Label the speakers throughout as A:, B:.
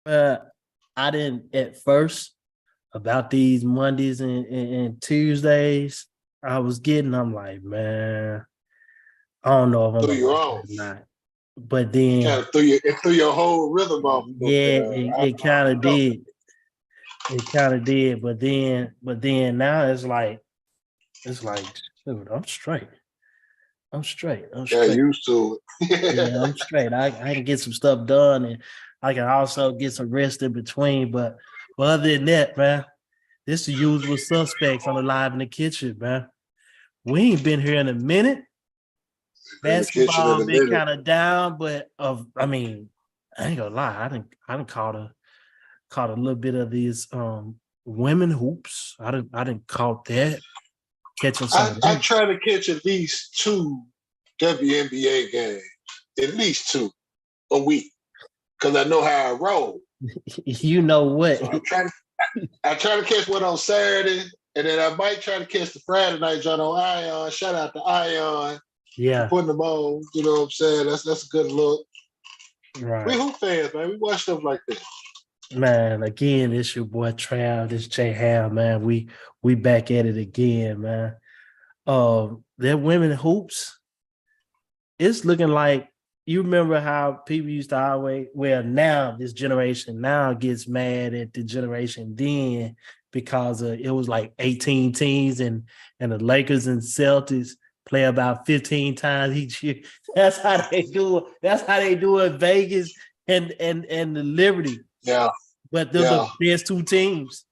A: Uh, I didn't at first about these Mondays and Tuesdays. I'm like, man, I don't know if I'm
B: Threw
A: gonna
B: you
A: like it or
B: off.
A: not. But
B: It
A: then,
B: kind of threw your whole rhythm off a little bit.
A: yeah, it kind
B: I
A: of
B: know.
A: did. It kind of did. But then now it's like, dude, I'm straight. I'm straight. I'm
B: Yeah,
A: straight.
B: used to
A: Yeah,
B: it.
A: I'm straight. I can get some stuff done and I can also get some rest in between. But other than that, man, this the usual suspects on the live in the kitchen, man. We ain't been here in a minute.
B: In the kitchen in
A: Basketball
B: a
A: been
B: minute.
A: kind of down, but I mean, I ain't gonna lie. I didn't caught a little bit of these women hoops. I didn't caught that. Catching some of
B: I
A: them.
B: try to catch at least two WNBA games, at least two a week, because I know how I roll.
A: You know what?
B: So I try to catch one on Saturday, and then I might try to catch the Friday night joint on Ion. Shout out to Ion for
A: Yeah,
B: putting them on. You know what I'm saying? That's a good look. We
A: right.
B: hoop fans, man. We watch stuff like that.
A: Man, again, it's your boy Trav, this Jay Hal, man. We back at it again, man. That women hoops, it's looking like you remember how people used to always well now this generation now gets mad at the generation then because it was like 18 teams and the Lakers and Celtics play about 15 times each year. That's how they do it. That's how they do it Vegas and the Liberty.
B: Yeah,
A: But they're
B: yeah.
A: the best two teams.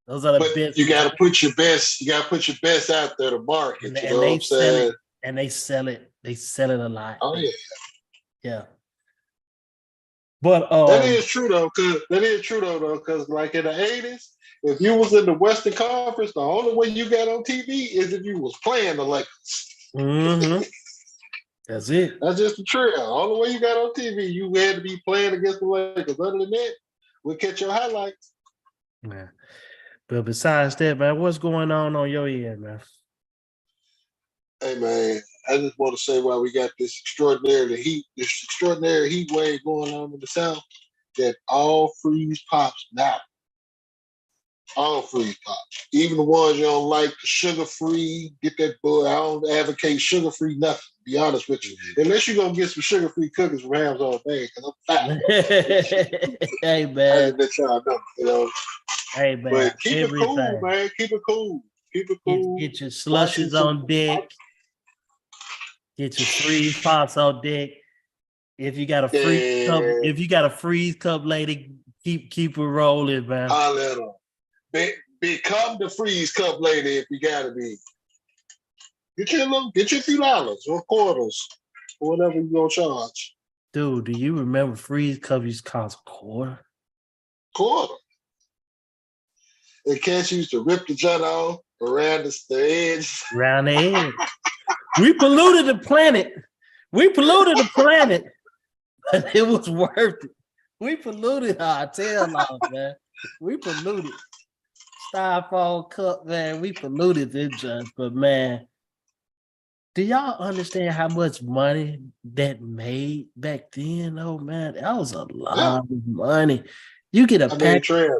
A: Those are the
B: But
A: best
B: you
A: two
B: got to
A: teams.
B: put your best. You got to put your best out there to
A: And,
B: market. You
A: and
B: know what
A: they
B: I'm
A: sell it
B: saying?
A: and they sell it. They sell it a lot.
B: Oh yeah,
A: Yeah. But
B: that is true though. Cause that is true though. Cause like in the '80s, if you was in the Western Conference, the only way you got on TV is if you was playing the Lakers.
A: mhm, that's it.
B: That's just the truth. The only way you got on TV, you had to be playing against the Lakers. Other than that, we'll catch your highlights.
A: Yeah. But besides that, man, what's going on your end, man?
B: Hey man, I just want to say why we got this extraordinary heat wave going on in the South, that all freeze pops now. All freeze pops. Even the ones you don't like, the sugar free, get that boy. I don't advocate sugar free nothing, to be honest with you. Unless you're gonna get some sugar free cookies from Hams all day, because I'm fat.
A: Hey
B: I
A: man,
B: just let y'all know, you know.
A: hey
B: But
A: man,
B: keep it cool,
A: everything.
B: man. Keep it cool. Keep it cool.
A: Get your
B: Watching
A: slushes
B: some
A: on deck. Get your freeze pops on deck.
B: and
A: If you got a freeze cup lady, keep it rolling, man.
B: holler at them. Become the freeze cup lady if you gotta be. Get your few dollars or quarters or whatever you gonna charge.
A: Dude, do you remember freeze cups used to cost a quarter?
B: Quarter. And cats used to rip the jut off around the edge.
A: Round the edge. We polluted the planet. We polluted the planet, but it was worth it. We polluted our tail off, man. We polluted. Styrofoam cup, man. We polluted them junk, but man, do y'all understand how much money that made back then? Oh man, that was a
B: Yeah.
A: lot of money. You get a
B: I mean,
A: pack.
B: Trev,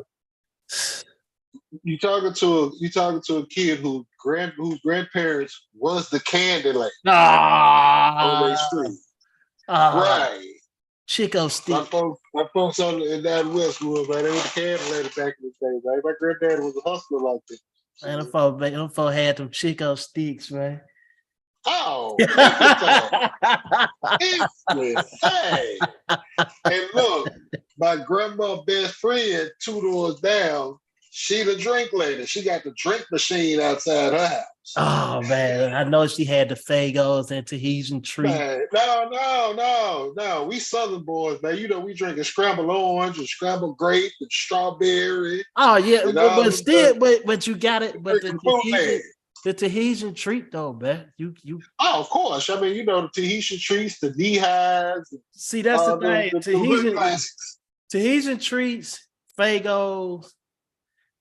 B: you talking to a kid whose grandparents was the candy lady on their
A: Ah,
B: street.
A: ah,
B: Right.
A: Chico
B: My
A: stick.
B: folks, in that Westwood, man, they were the candy lady back in the day, man. My granddad was a hustler like that.
A: Man, them folk had them Chico sticks, man.
B: Oh, anytime. Hey. And look, my grandma best friend, 2 doors down, she the drink lady. She got the drink machine outside her house.
A: Oh man, I know she had the Fagos and Tahitian treat.
B: Man, no. We Southern boys, man. You know, we drinking scrambled orange and scrambled grape and strawberry
A: Oh yeah,
B: and all
A: but
B: them stuff.
A: still, but you got it. But
B: Drinking bootleg.
A: the Tahitian treat though, man. You
B: Oh, of course. I mean, you know, the Tahitian treats, the knee highs,
A: see that's the thing.
B: the hood classics.
A: Tahitian treats, Fagos,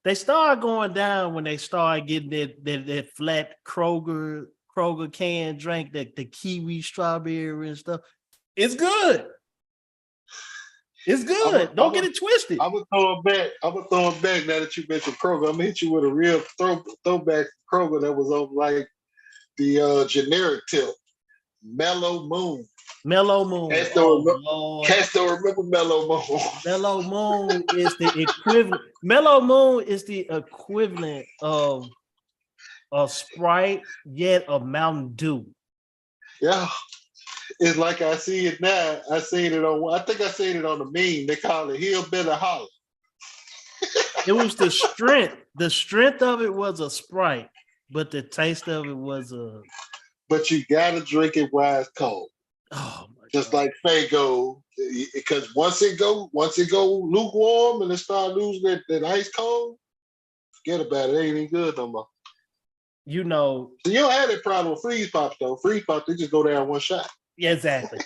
A: they start going down when they start getting that flat Kroger canned drink, that the kiwi strawberry and stuff. It's good. It's good. Don't get it twisted.
B: I'm gonna throw it back. I'm gonna throw it back now that you mentioned Kroger. I'm gonna hit you with a real throwback Kroger that was on like the generic tip. Mellow Moon.
A: Mellow Moon. Lord.
B: Cats don't remember Mellow Moon.
A: Mellow Moon is the equivalent. Mellow Moon is the equivalent of a Sprite, yet a Mountain Dew.
B: Yeah. It's like I see it now. I seen it on. I think I seen it on the meme. They call it Hillbilly Holler.
A: It was the strength. The strength of it was a Sprite, but the taste of it was a.
B: But you gotta drink it while it's cold.
A: Oh my
B: Just
A: God.
B: like Faygo, because once it go lukewarm and it start losing that ice cold, forget about it. It ain't even good no more.
A: You know.
B: So you don't have that problem with freeze pops though. Freeze pops, they just go down one shot.
A: Yeah, exactly.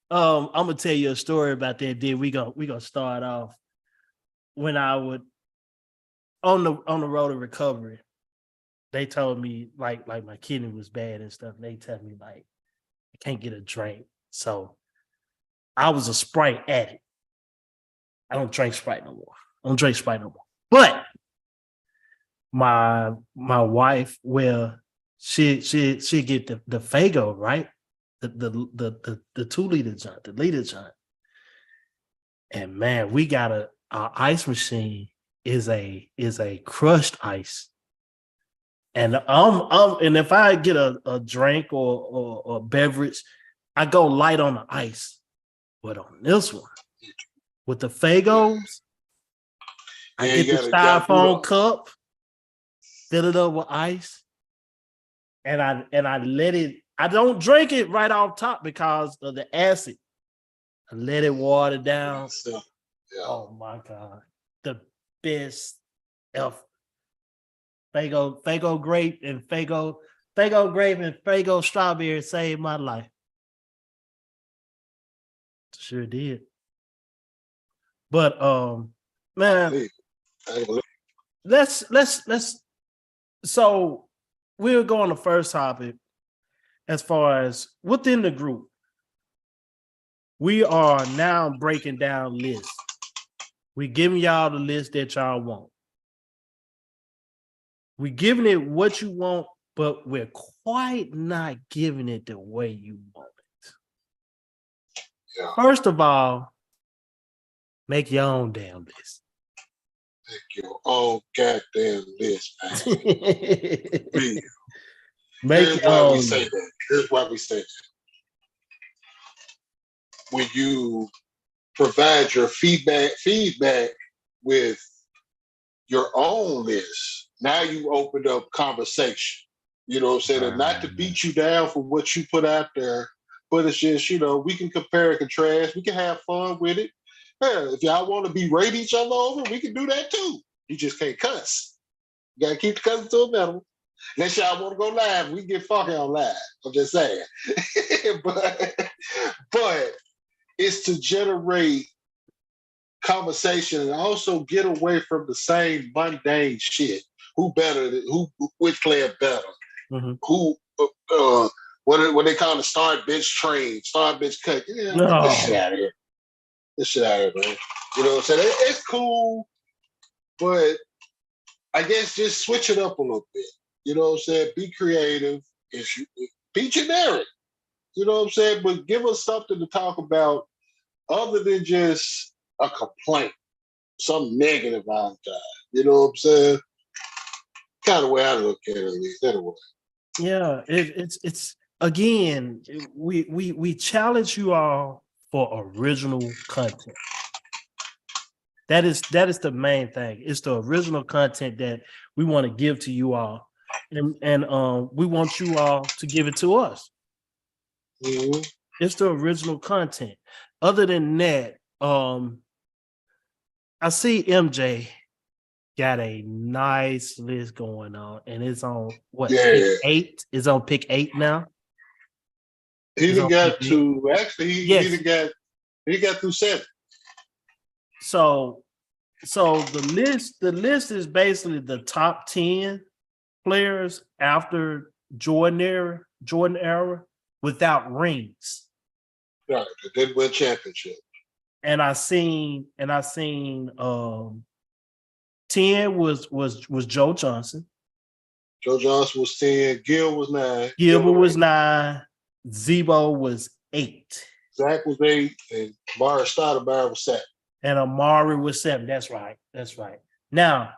A: I'm gonna tell you a story about that. Then we gonna start off when I would on the road to recovery. They told me like my kidney was bad and stuff. And they tell me like I can't get a drink, so I was a Sprite addict. I don't drink Sprite no more. But my wife, well, she get the Faygo, right? The 2-liter joint, the liter joint. And man, we got our ice machine is a crushed ice. And and if I get a drink or a beverage, I go light on the ice. But on this one, with the Faygos, I get the styrofoam cup, fill it up with ice, and I let it. I don't drink it right off top because of the acid. I let it water down.
B: Yeah.
A: Oh my God. The best ever. Faygo grape and Faygo strawberry saved my life. Sure did. But man, let's so we'll go on the first topic. As far as within the group, we are now breaking down lists. We're giving y'all the list that y'all want. We're giving it what you want, but we're quite not giving it the way you want it.
B: Yeah.
A: First of all, make your own damn list.
B: Make your own goddamn list, man. Please. Here's why we say that. Here's why we say that. When you provide your feedback with your own list, now you opened up conversation. You know what I'm saying? And not to beat you down for what you put out there, but it's just, we can compare and contrast. We can have fun with it. Yeah, if y'all want to berate each other over, we can do that too. You just can't cuss. You got to keep the cussing to a minimum. Unless y'all want to go live, we get fucking on live. I'm just saying. but it's to generate conversation and also get away from the same mundane shit. Who better? Which player better?
A: Mm-hmm.
B: Who? What they call the start bench train, start bench cut. Yeah,
A: no.
B: This shit out of here. This shit out of here, man. You know what I'm saying? It's cool, but I guess just switch it up a little bit. You know what I'm saying? Be creative. Be generic. You know what I'm saying? But give us something to talk about other than just a complaint, something negative all the time. You know what I'm saying? Kind of way I look at it, at least. Anyway.
A: Yeah, it's again, we challenge you all for original content. That is the main thing. It's the original content that we want to give to you all. And we want you all to give it to us.
B: Mm-hmm.
A: It's the original content. Other than that, I see MJ got a nice list going on, and it's on what? Pick 8? It's on pick 8 now.
B: He got to actually. He got through 7.
A: So the list is basically the top 10 players after Jordan era without rings.
B: Right, they didn't win championship.
A: and I seen 10 was Joe Johnson.
B: Joe Johnson was 10. Gil was 9.
A: Gilbert was 9. Zebo was 8.
B: Zach was 8. And Mara Stoudemire was 7.
A: And Amari was 7. That's right. Now,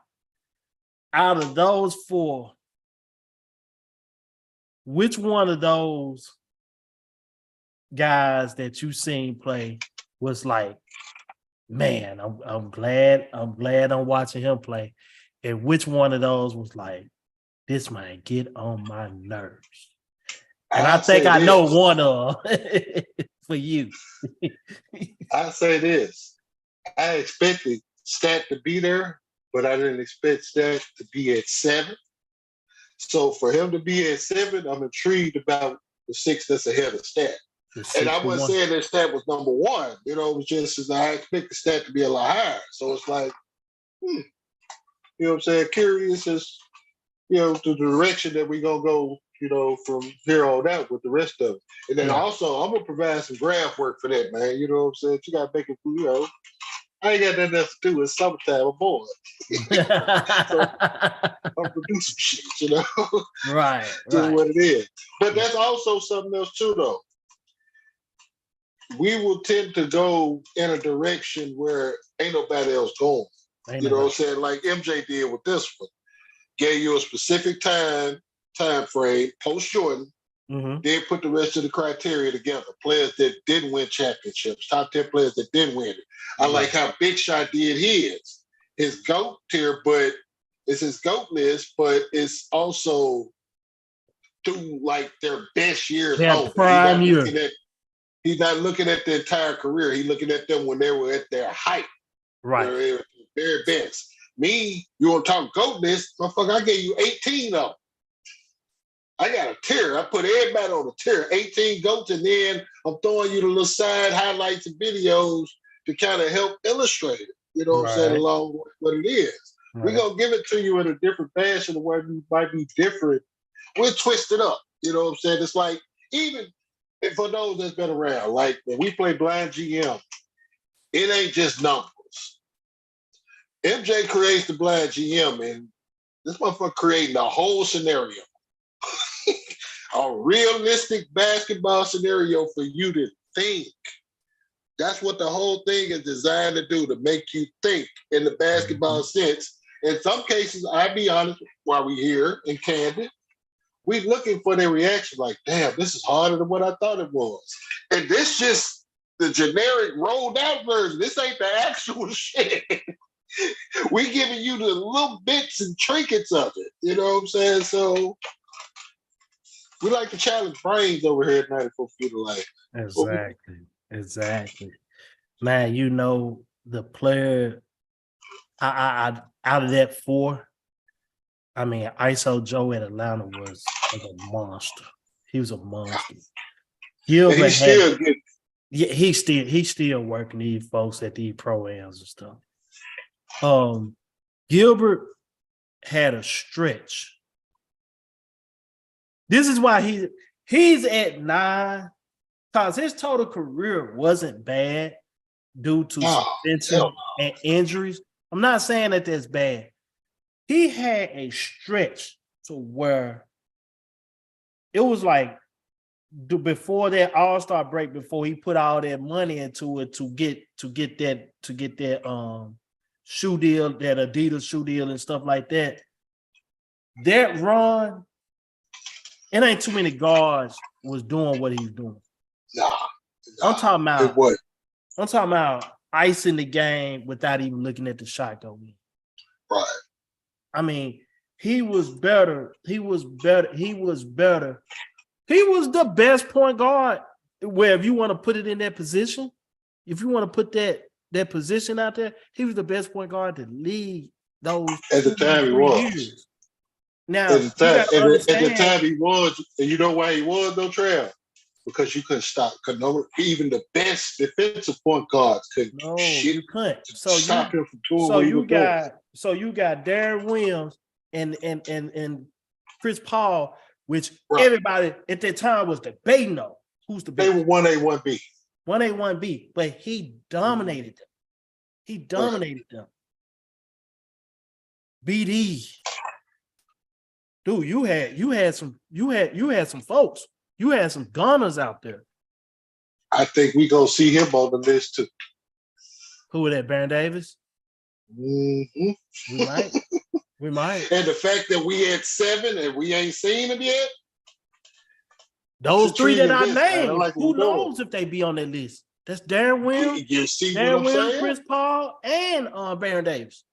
A: out of those 4, which one of those guys that you seen play was like, man, I'm glad I'm watching him play, and which one of those was like, this might get on my nerves? And I think I know one of for you.
B: I say this: I expected Stat to be there, but I didn't expect Stat to be at 7. So for him to be at 7, I'm intrigued about the 6 that's ahead of Stat. And I wasn't saying that Stat was number 1. You know, it was just as I expected Stat to be a lot higher. So it's like, you know what I'm saying? Curious as, the direction that we're going to go, from here on out with the rest of it. And then also, I'm going to provide some graph work for that, man. You know what I'm saying? You got to make it, I ain't got nothing else to do. It's summertime. I'm bored. So I'm producing shit,
A: Right.
B: Just what it is. But that's also something else too, though. We will tend to go in a direction where ain't nobody else going. You know what I'm saying? Like MJ did with this one. Gave you a specific time frame, post Jordan, then put the rest of the criteria together. Players that didn't win championships, top 10 players that didn't win it. I like how Big Shot did his GOAT tier, but it's his GOAT list, but it's also through like their best years.
A: Prime year.
B: He's not looking at the entire career. He's looking at them when they were at their height.
A: Right.
B: They were their best. Me, you want to talk GOAT list? Motherfucker, I gave you 18 of them. I got a tier. I put everybody on a tier. 18 GOATs, and then I'm throwing you the little side highlights and videos to kind of help illustrate it. You know what I'm saying? Along with what it is. Right. We're going to give it to you in a different fashion where it might be different. We'll twist it up. You know what I'm saying? It's like, even for those that's been around, like when we play blind GM, it ain't just numbers. MJ creates the blind GM, and this motherfucker creating a whole scenario. A realistic basketball scenario for you to think. That's what the whole thing is designed to do, to make you think in the basketball sense. In some cases, I'll be honest, while we here and candid, we looking for their reaction like, damn, this is harder than what I thought it was. And this just the generic rolled out version. This ain't the actual shit. We giving you the little bits and trinkets of it. You know what I'm saying? So we like to challenge brains over here at 94 Feet of Life.
A: Exactly. Man, the player I out of that 4, I mean, ISO Joe at Atlanta was a monster. He was a monster. Gilbert
B: he's still good.
A: Yeah, he's still working these folks at these pro-ams and stuff. Gilbert had a stretch. This is why he's at 9, because his total career wasn't bad due to suspension and injuries. I'm not saying that that's bad. He had a stretch to where it was like before that All-Star break, before he put all that money into it to get that shoe deal, that Adidas shoe deal and stuff like that. That run, it ain't too many guards was doing what he's doing.
B: Nah.
A: I'm talking about icing the game without even looking at the shot go in.
B: Right.
A: I mean, he was better. He was the best point guard. Where if you want to put it in that position, if you want to put that position out there, he was the best point guard to lead those.
B: At the time he was.
A: Years. Now,
B: at the time he was, and you know why he was though, Trav? Because you couldn't stop. Even the best defensive point guards couldn't.
A: No, you couldn't.
B: Stop him from doing what he was doing.
A: So you got Darren Williams and Chris Paul, which everybody at that time was debating on who's the best.
B: They were 1A, 1B.
A: 1A, 1B, but he dominated them. He dominated them. BD. Dude, you had some folks. You had some gunners out there.
B: I think we gonna see him on the list too.
A: Who was that? Baron Davis?
B: Mm-hmm.
A: We might. We might.
B: And the fact that we had 7 and we ain't seen them yet.
A: Those 3 that I named,
B: like
A: who knows if they be on that list? That's Darren Williams,
B: You see
A: Darren
B: what I'm
A: Williams,
B: saying?
A: Chris Paul, and Baron Davis.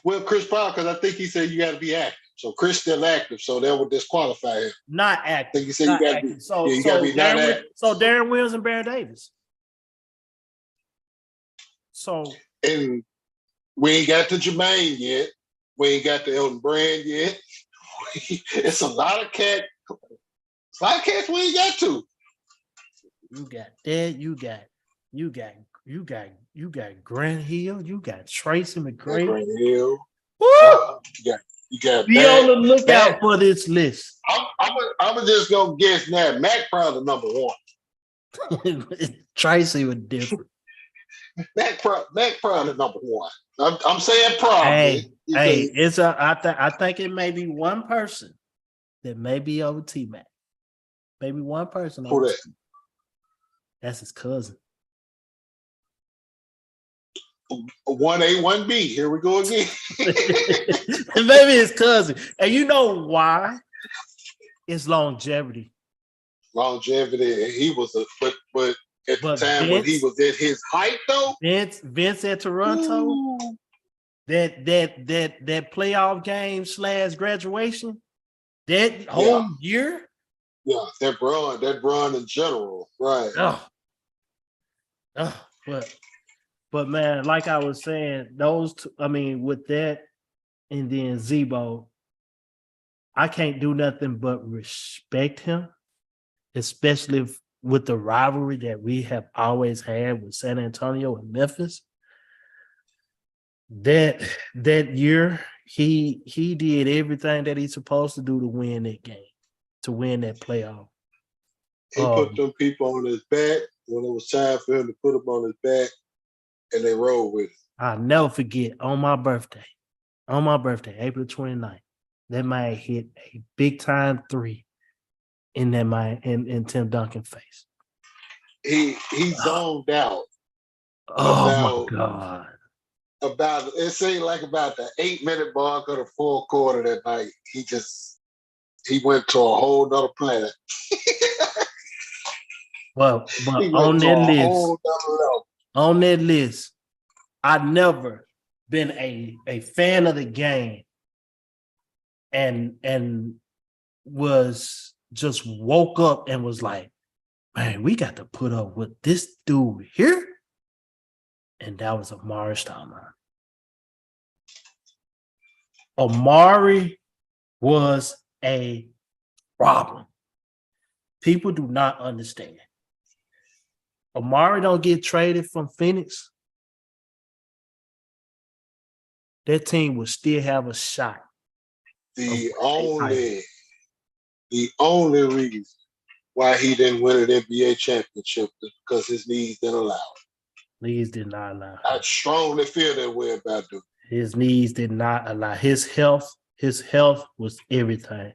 B: Well, Chris Paul, because I think he said you got to be active. So Chris still active, so that would disqualify him.
A: Not
B: I
A: active.
B: think he said
A: Not
B: you got to
A: active.
B: be.
A: So,
B: yeah, you got to be not active.
A: So Darren Williams and Baron Davis. So
B: And we ain't got to Jermaine yet. We ain't got to Elton Brand yet. It's a lot of cats. It's a lot of cats we ain't got to.
A: you got that. You got Grant Hill. You got Tracy McGrady.
B: Grant Hill.
A: Woo!
B: You got
A: Be
B: Mac.
A: on the lookout
B: Mac.
A: for this list.
B: I'm just gonna guess now. Mac probably number 1.
A: Tracy was different.
B: Mac probably number 1. I'm saying probably.
A: I think it may be one person that may be over T-Mac. Maybe one person.
B: Who that?
A: That's his cousin.
B: 1A, 1B. Here we go again.
A: Maybe his cousin. And you know why? It's longevity.
B: Longevity. He was but at the time when he was at his height though.
A: Vince at Toronto.
B: Ooh.
A: That playoff game / graduation. That whole year.
B: Yeah, that run in general, right?
A: But man, like I was saying, those two, I mean, with that and then Zebo, I can't do nothing but respect him, especially with the rivalry that we have always had with San Antonio and Memphis. That year, he did everything that he's supposed to do to win that game, to win that playoff.
B: He put them people on his back when it was time for him to put them on his back, and they rolled with it.
A: I'll never forget on my birthday, April 29th, that man hit a big time 3 in that man in Tim Duncan's face.
B: He zoned out.
A: Oh my God.
B: About it seemed like about the 8-minute mark of the 4th quarter that night, he went to a whole nother planet.
A: But on that list, I've never been a fan of the game and was just woke up and was like, man, we got to put up with this dude here. And that was Amari Stoudemire. Amari was a problem. People do not understand. Amari don't get traded from Phoenix. That team would still have a shot.
B: The only reason why he didn't win an NBA championship is because his knees didn't allow it.
A: Knees did not allow.
B: I strongly feel that way about him.
A: His knees did not allow. His health was everything.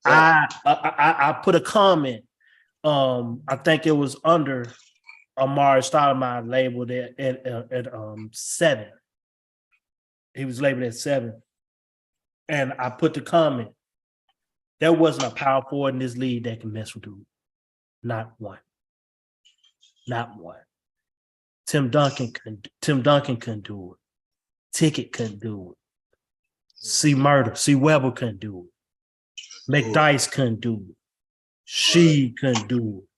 A: Yeah. I put a comment. I think it was under Amari Stoudemire labeled at 7. He was labeled at 7. And I put the comment. There wasn't a power forward in this league that can mess with dude. Not one. Not one. Tim Duncan couldn't do it. Ticket couldn't do it. C. Weber couldn't do it. McDyess couldn't do it. She couldn't do it.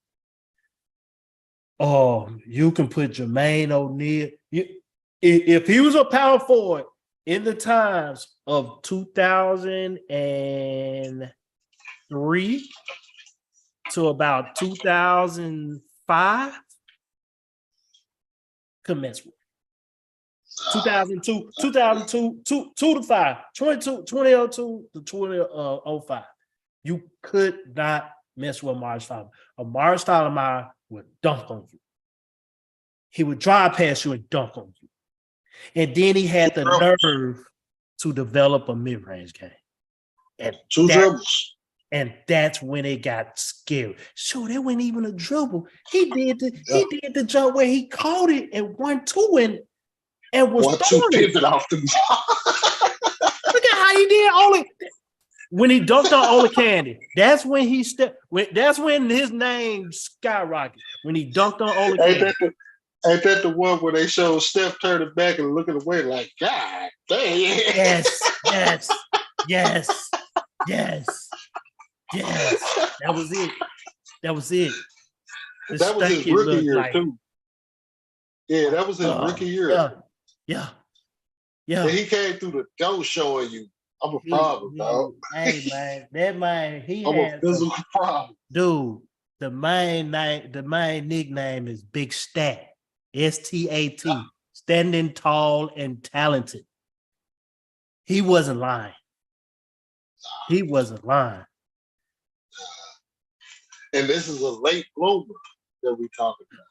A: Oh, you can put Jermaine O'Neal. If he was a power forward in the times of 2003 to about 2005, commence with 2002 2 to 5, 2002 to 2005. You could not mess with Amari Stoudemire. Amari Stoudemire would dunk on you. He would drive past you and dunk on you. And then he had the nerve to develop a mid-range game. And
B: Two dribbles.
A: And that's when it got scary. So that wasn't even a dribble. He did the jump where he caught it and 1-2 and was
B: 1-2 pivot off the
A: Look at how he did only when he dunked on Ole Candy. That's when he stepped. That's when his name skyrocketed. When he dunked on Ole Candy.
B: Ain't that the one where they showed Steph turning back and looking away like, God dang.
A: Yes. That was it.
B: That was his rookie year too. Yeah, that was his rookie year.
A: Yeah.
B: And he came through the door showing you, I'm a problem, dog.
A: Hey man, that man,
B: I'm a physical problem.
A: Dude, the main nickname is Big Stat. STAT. Standing tall and talented. He wasn't lying.
B: And this is a late bloomer that we talking about.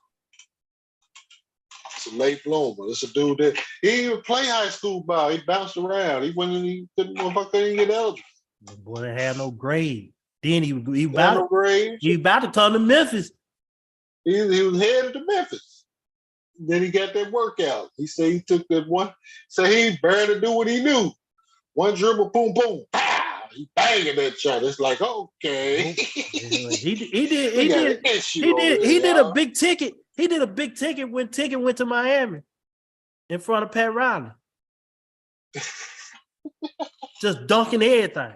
B: It's a late bloomer. It's a dude that he didn't even play high school ball. He bounced around. He couldn't get eligible.
A: The boy didn't have no grade. Then he
B: about
A: to come to Memphis.
B: He was headed to Memphis. Then he got that workout. He said he took that one. So he barely do what he knew. One dribble, boom, boom, pow. He banging that shot. It's like, okay.
A: He did a big ticket. He did a big ticket when Ticket went to Miami in front of Pat Riley. Just dunking everything.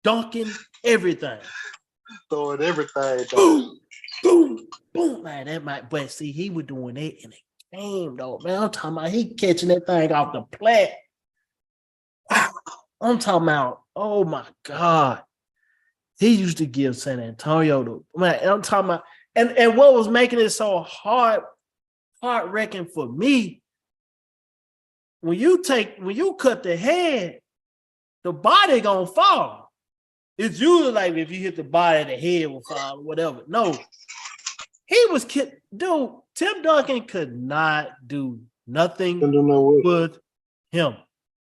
B: Throwing everything.
A: Boom, boom, boom. Man, that might, but see, he was doing that in a game, though, man. I'm talking about he catching that thing off the plat. Wow. I'm talking about, oh my God. He used to give San Antonio I'm talking about, and what was making it so heart-wrecking for me, when you cut the head, the body gonna fall. It's usually like if you hit the body, the head will fall or whatever. No, he was kid. Dude, Tim Duncan could not do nothing with him.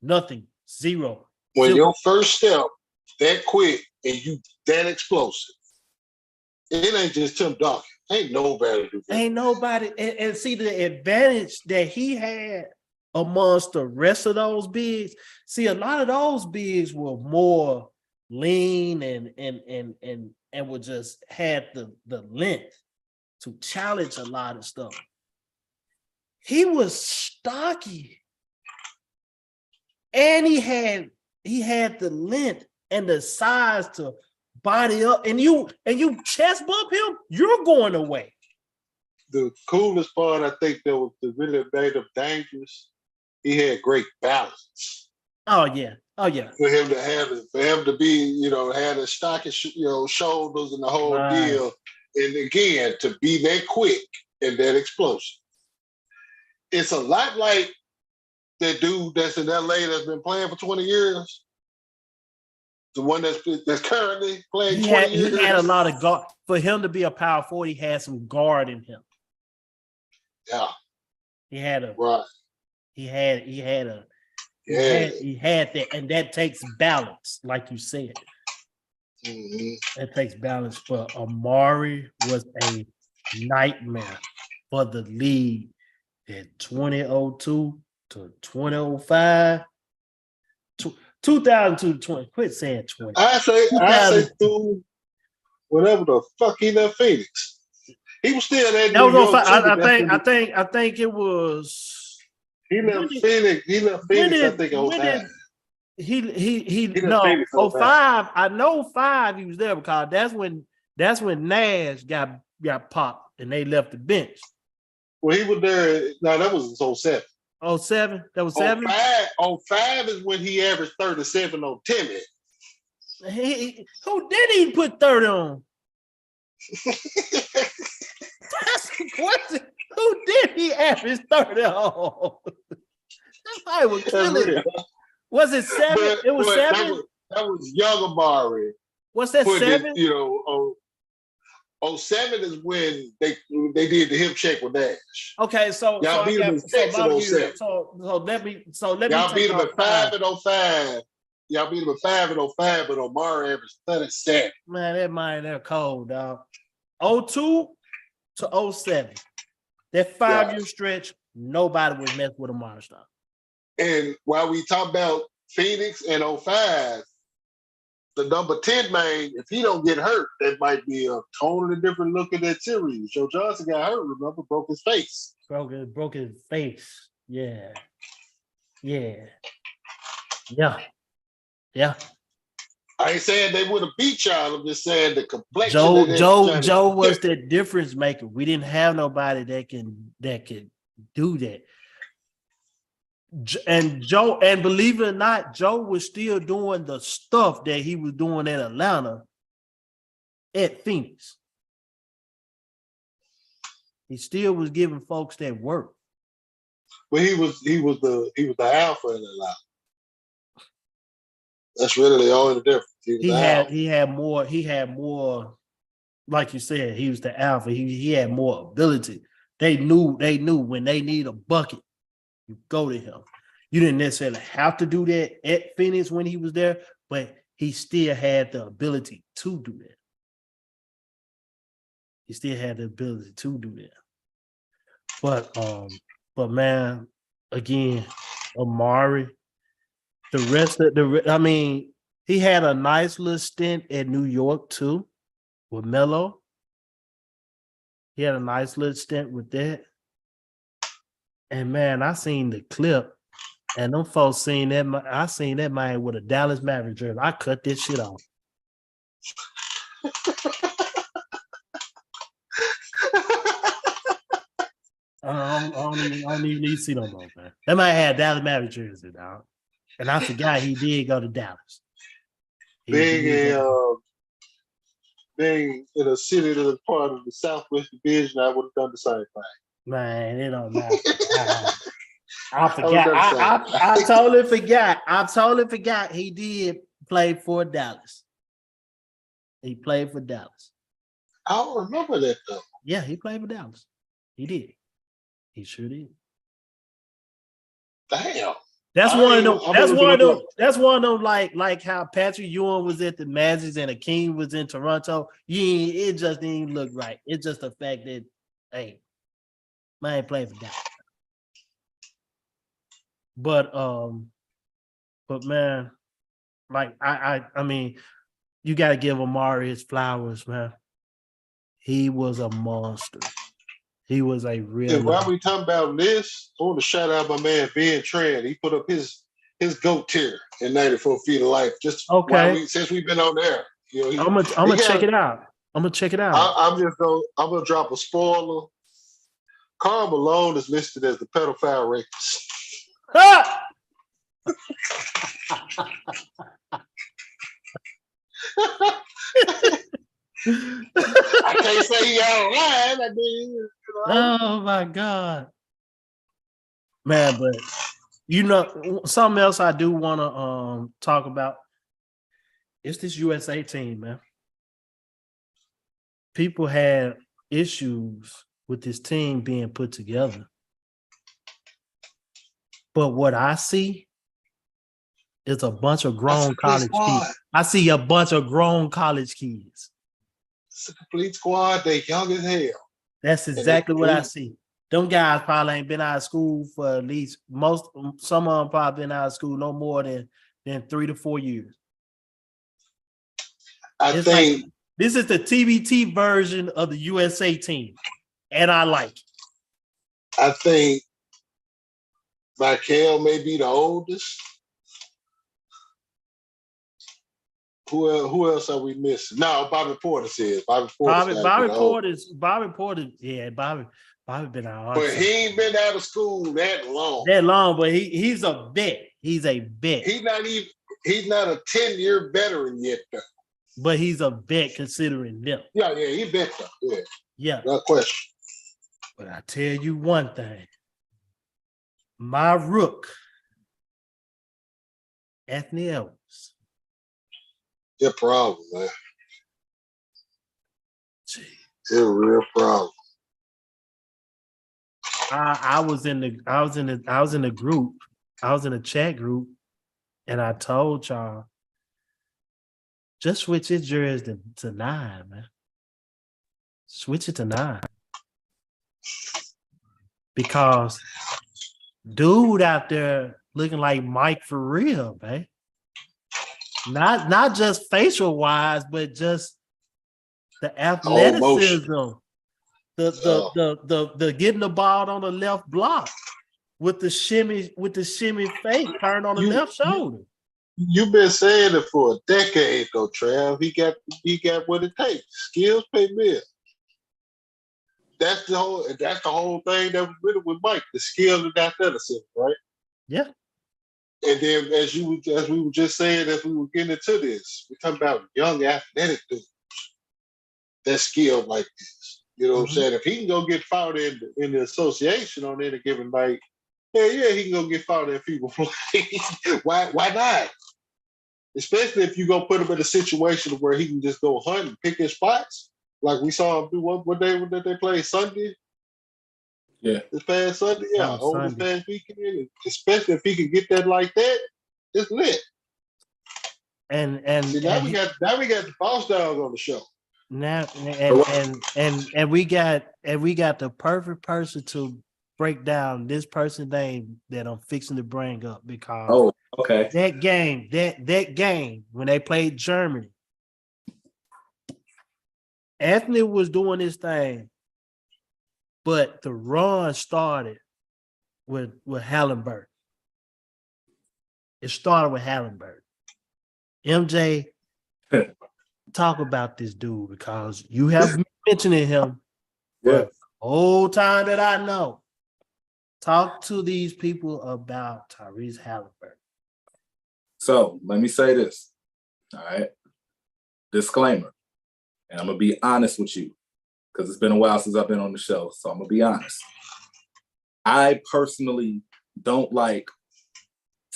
A: Nothing. Zero.
B: When your first step that quick and you that explosive, it ain't just Tim Duncan. Ain't nobody do that.
A: Ain't nobody. And see the advantage that he had amongst the rest of those bigs. See, a lot of those bigs were more lean and would just had the length to challenge a lot of stuff. He was stocky, and he had the length and the size to body up, and you chest bump him, you're going away.
B: The coolest part, I think, that was the really made him dangerous. He had great balance.
A: Oh yeah.
B: For him to be, have the stocky, shoulders and the whole deal, and again to be that quick and that explosive. It's a lot like that dude that's in LA that's been playing for 20 years. The one that's currently playing 20 years.
A: He had a lot of guard. For him to be a power forward, he had some guard in him.
B: Yeah.
A: He had a
B: right.
A: He had that, and that takes balance, like you said.
B: Mm-hmm.
A: That takes balance. But Amari was a nightmare for the league in 2002 to 2005. 2002 to 20. Quit saying 20.
B: I say through whatever the fuck he left Phoenix. He was still there.
A: I think it was.
B: He left Phoenix. I think it was 05.
A: He no 05. I know 05 he was there because that's when Nash got popped and they left the bench.
B: Well, he was there. No, that was 07.
A: 07? That was 7?
B: 05 is when he averaged 37 on Timmy.
A: Who did he put 30 on? That's the question. Who did he average 30 on? That probably was killing. Was it 7? It was 7?
B: That was young Amari.
A: What's that, 7?
B: 07 is when they did the hip check with Nash.
A: Okay, so
B: Y'all
A: I
B: beat them
A: got
B: in
A: so
B: 6 and
A: Barbecue.
B: 07.
A: So let me
B: Y'all beat
A: take
B: them
A: off
B: at 5
A: 5.
B: and 05. Y'all beat them at 5 and 05, but Omari averaged 37.
A: Man, that mind they're cold, dog. 02 to 07. That 5-year stretch, nobody was messing with Amari Stoudemire.
B: And while we talk about Phoenix and 05, the number 10 man, if he don't get hurt, that might be a totally different look at that series. Joe Johnson got hurt, remember, broke his face.
A: Broke his face. Yeah.
B: I ain't saying they would have beat y'all. I'm just saying the complexion of that.
A: Joe was the difference maker. We didn't have nobody that could do that. And believe it or not, Joe was still doing the stuff that he was doing in Atlanta at Phoenix. He still was giving folks that work.
B: But he was the alpha in Atlanta. That's really the only difference. He
A: had more, like you said, he was the alpha. He had more ability. They knew when they need a bucket, you go to him. You didn't necessarily have to do that at Phoenix when he was there, but he still had the ability to do that. He still had the ability to do that. But man, again, Amari, the rest of he had a nice little stint at New York too with Melo. He had a nice little stint with that. And man, I seen the clip, and them folks seen that. I seen that man with a Dallas Mavericks jersey. I cut this shit off. I don't even need to see no more, man. That man had Dallas Mavericks jersey, dog. And I forgot he did go to Dallas.
B: Being in a city that is part of the Southwest Division, I would have done the same thing.
A: Man, it don't matter. I forgot. I totally forgot. I totally forgot he did play for Dallas. He played for Dallas.
B: I don't remember that though.
A: Yeah, he played for Dallas. He did. He sure did.
B: Damn.
A: That's one of them. That's one of them. Like how Patrick Ewing was at the Magic and Akeem was in Toronto. It just didn't look right. It's just the fact that, hey, man ain't playing for Dallas. But man, like I mean, you got to give Amari his flowers, man. He was a monster. He was a real.
B: While we talking about this, I want to shout out my man Ben Tran. He put up his GOAT tier in 94 Feet of Life. Just
A: okay.
B: Since we've been on there,
A: I'm gonna check it out. I'm
B: gonna drop a spoiler. Karl Malone is listed as the pedophile rapist. I can't say he all right. I mean,
A: Oh my God, man! But something else I do want to talk about. It's this USA team, man. People had issues with this team being put together, but what I see is a bunch of grown college kids. I see a bunch of grown college kids.
B: It's a complete squad. They young as hell.
A: That's exactly what I see. Them guys probably ain't been out of school for at least some of them probably been out of school no more than 3 to 4 years.
B: I think
A: like, this is the TBT version of the USA team, and I like it.
B: I think Michael may be the oldest. Who else are we missing? No, Bobby Portis is. Bobby
A: Portis. Yeah, Bobby been out.
B: But he ain't been out of school that
A: long. But he's a vet. He's a vet.
B: He's not a 10-year veteran yet, though.
A: But he's a vet considering them.
B: Yeah, he vet though.
A: Yeah.
B: No question.
A: But I tell you one thing. My rook, Anthony Edwards.
B: Your problem, man. It's a real problem.
A: I was in the group. I was in a chat group, and I told y'all, just switch his jersey to 9, man. Switch it to 9. Because dude out there looking like Mike for real, man. Not just facial wise, but just the athleticism, the getting the ball on the left block with the shimmy fake turned on the left shoulder.
B: You've been saying it for a decade though, Trav. He got what it takes. Skills pay bills. That's the whole thing that was with it with Mike, the skill and athleticism, right?
A: Yeah.
B: And then as we were just saying, as we were getting into this, we're talking about young athletic dudes that skilled like this. You know what I'm saying? If he can go get fouled in the association on any given night, yeah, he can go get fouled in people play. Why not? Especially if you go put him in a situation where he can just go hunt and pick his spots, like we saw him do. What day did they play? Sunday?
C: Yeah.
B: This past Sunday? Yeah,
A: Oh,
B: over
A: Sunday.
B: this past weekend. Especially if he can get that like that, it's lit.
A: And
B: See, now we got the boss dogs on the show.
A: Now and we got the perfect person to break down this person's name that I'm fixing to bring up, because
C: okay.
A: that game when they played Germany, Anthony was doing his thing, but the run started with Hallenberg. It started with Hallenberg. MJ, talk about this dude, because you have been mentioning him the whole time that I know. Talk to these people about Tyrese Halliburton.
C: So let me say this. All right. Disclaimer. And I'm going to be honest with you, because it's been a while since I've been on the show. So I'm going to be honest. I personally don't like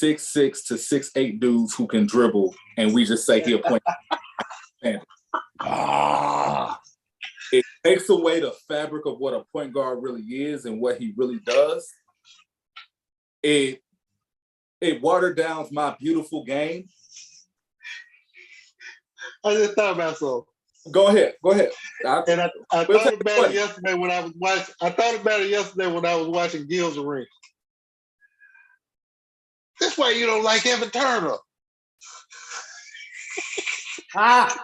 C: 6'6" to 6'8" dudes who can dribble and we just say he'll point. It takes away the fabric of what a point guard really is and what he really does. It watered down my beautiful game.
B: I just thought about something.
C: Go ahead.
B: I thought about it yesterday when I was watching. I thought about it yesterday when I was watching Gil's Arena. That's why you don't like Evan Turner. I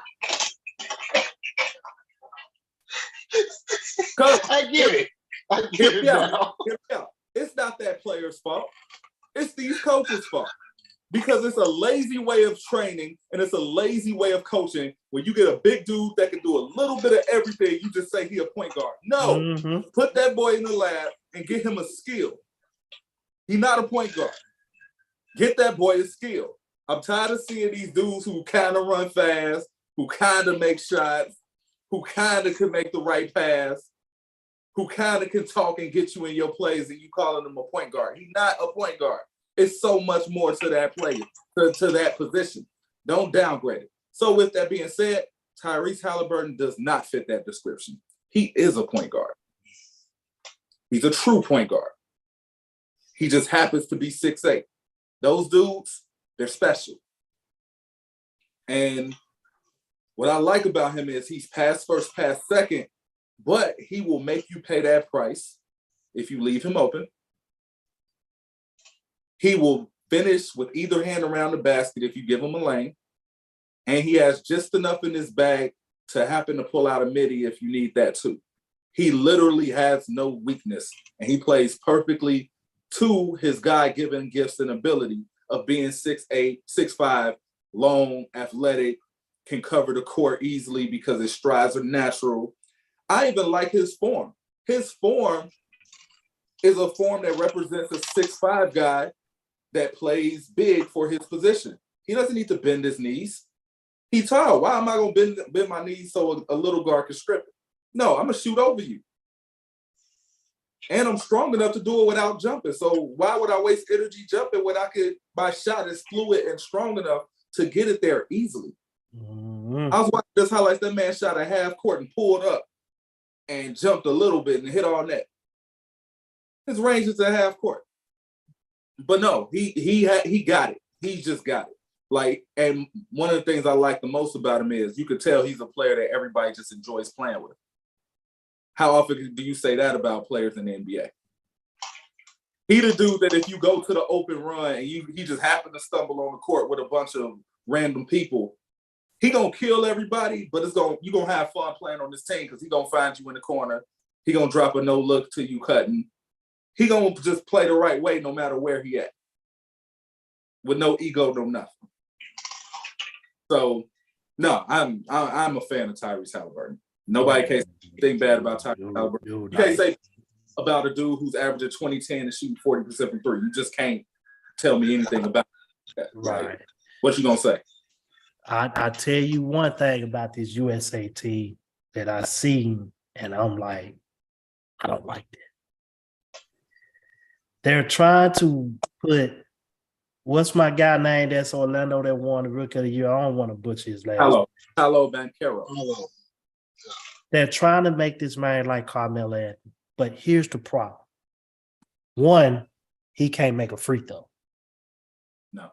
B: get it. Now.
C: It's not that player's fault. It's these coaches' fault. Because it's a lazy way of training and it's a lazy way of coaching. When you get a big dude that can do a little bit of everything, you just say he a point guard. No, put that boy in the lab and get him a skill. He's not a point guard. Get that boy a skill. I'm tired of seeing these dudes who kind of run fast, who kind of make shots, who kind of can make the right pass, who kind of can talk and get you in your plays, and you calling him a point guard. He's not a point guard. It's so much more to that player, to that position. Don't downgrade it. So with that being said, Tyrese Halliburton does not fit that description. He is a point guard. He's a true point guard. He just happens to be 6'8". Those dudes, they're special. And what I like about him is he's pass first, pass second, but he will make you pay that price if you leave him open. He will finish with either hand around the basket if you give him a lane. And he has just enough in his bag to happen to pull out a midi if you need that too. He literally has no weakness, and he plays perfectly to his God-given gifts and ability of being 6'8", 6'5", long, athletic, can cover the court easily because his strides are natural. I even like his form. His form is a form that represents a 6'5" guy that plays big for his position. He doesn't need to bend his knees. He's tall. Why am I going to bend my knees so a little guard can strip it? No, I'm going to shoot over you. And I'm strong enough to do it without jumping. So why would I waste energy jumping when my shot is fluid and strong enough to get it there easily? I was watching this highlights. That man shot a half court and pulled up and jumped a little bit and hit all net. His range is at half court. But no, he got it. He just got it. Like, and one of the things I like the most about him is you could tell he's a player that everybody just enjoys playing with. How often do you say that about players in the NBA? He the dude that if you go to the open run and he just happen to stumble on the court with a bunch of random people, he gonna kill everybody, but you gonna have fun playing on this team because he gonna find you in the corner. He gonna drop a no look to you cutting. He gonna just play the right way no matter where he at, with no ego, no nothing. So, no, I'm a fan of Tyrese Halliburton. Nobody can say anything bad about Tyrese Halliburton. You can't say about a dude who's averaging 20-10 and shooting 40% from three. You just can't tell me anything about that.
A: Right.
C: Like, what you gonna say?
A: I tell you one thing about this USA team that I seen, and I'm like, I don't like that. They're trying to put, what's my guy name that's Orlando that won the Rookie of the Year? I don't want to butcher his last name.
C: Paolo Banchero.
B: Hello.
A: They're trying to make this man like Carmelo Anthony. But here's the problem. One, he can't make a free throw.
C: No.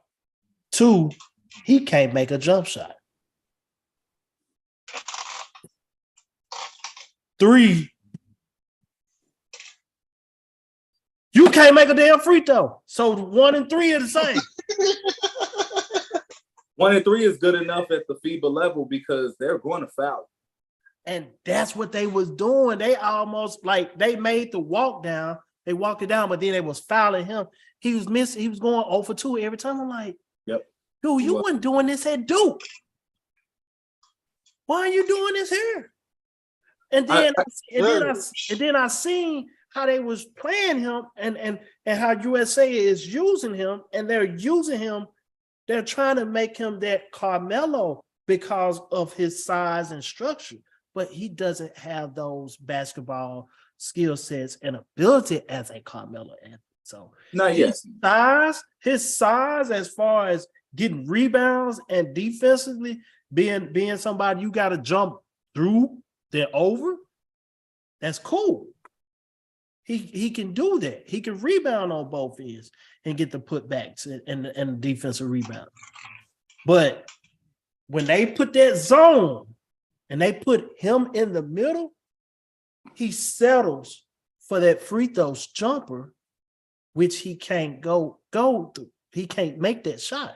A: Two, he can't make a jump shot. Three, you can't make a damn free throw. So 1 and 3 are the same.
C: 1 and 3 is good enough at the FIBA level because they're going to foul.
A: And that's what they was doing. They almost like they made the walk down. They walked it down, but then they was fouling him. He was missing. He was going 0 for 2 every time. I'm like,
C: yep.
A: Dude, you wasn't doing this at Duke. Why are you doing this here? And then I seen how they was playing him and how USA is using him, and they're using him. They're trying to make him that Carmelo because of his size and structure, but he doesn't have those basketball skill sets and ability as a Carmelo Anthony. So
C: not yet.
A: His size as far as getting rebounds and defensively being somebody you got to jump through, then over, that's cool. He can do that. He can rebound on both ends and get the putbacks and the defensive rebound. But when they put that zone and they put him in the middle, he settles for that free throws jumper, which he can't go through. He can't make that shot.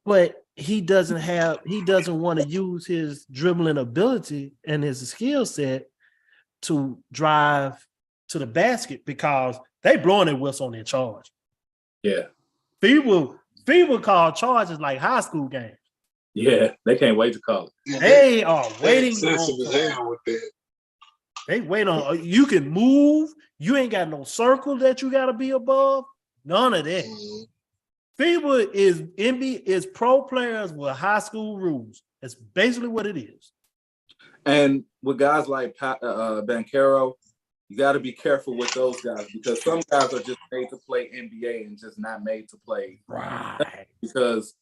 A: But he doesn't want to use his dribbling ability and his skill set to drive to the basket because they blowing their whistle on their charge.
C: Yeah.
A: FIBA call charges like high school games.
C: Yeah, they can't wait to call it.
B: Yeah,
A: They are waiting.
B: Sensitive as hell with that.
A: They wait on you can move. You ain't got no circle that you got to be above. None of that.
B: Mm-hmm.
A: FIBA is pro players with high school rules. That's basically what it is.
C: And with guys like Banchero, you got to be careful with those guys because some guys are just made to play NBA and just not made to play.
A: Right.
C: Because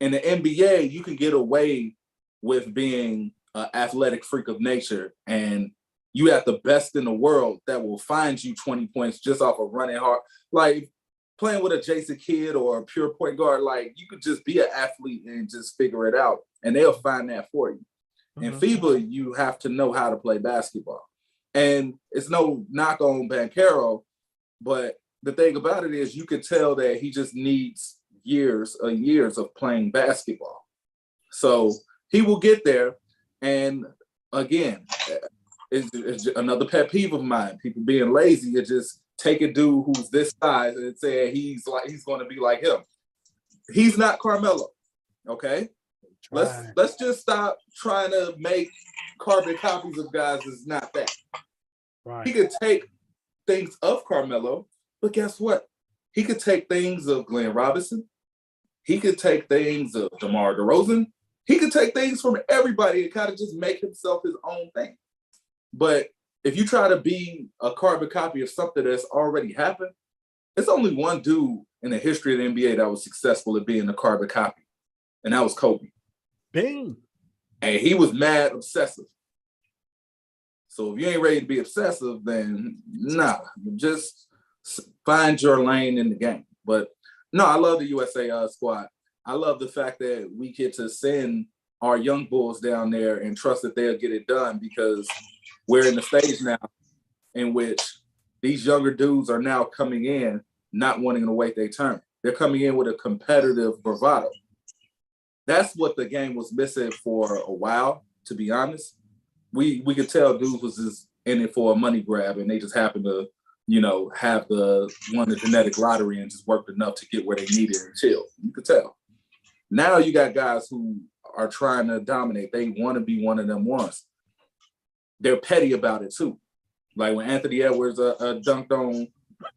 C: in the NBA, you can get away with being an athletic freak of nature, and you have the best in the world that will find you 20 points just off of running hard. Like playing with a Jason Kidd or a pure point guard, like you could just be an athlete and just figure it out, and they'll find that for you. In FIBA, you have to know how to play basketball. And it's no knock on Banchero, but the thing about it is you could tell that he just needs years of playing basketball. So he will get there. And again, it's another pet peeve of mine. People being lazy and just take a dude who's this size and say he's going to be like him. He's not Carmelo, okay? Let's just stop trying to make carbon copies of guys that's not that.
A: Right.
C: He could take things of Carmelo, but guess what? He could take things of Glenn Robinson. He could take things of DeMar DeRozan. He could take things from everybody and kind of just make himself his own thing. But if you try to be a carbon copy of something that's already happened, there's only one dude in the history of the NBA that was successful at being a carbon copy, and that was Kobe.
A: Bing.
C: And he was mad obsessive. So if you ain't ready to be obsessive, then nah, just find your lane in the game. But no, I love the USA squad. I love the fact that we get to send our young bulls down there and trust that they'll get it done, because we're in the stage now in which these younger dudes are now coming in not wanting to wait their turn. They're coming in with a competitive bravado. That's what the game was missing for a while, to be honest. We could tell dudes was just in it for a money grab, and they just happened to, have won the genetic lottery and just worked enough to get where they needed and chill. You could tell. Now you got guys who are trying to dominate. They want to be one of them ones. They're petty about it too. Like when Anthony Edwards dunked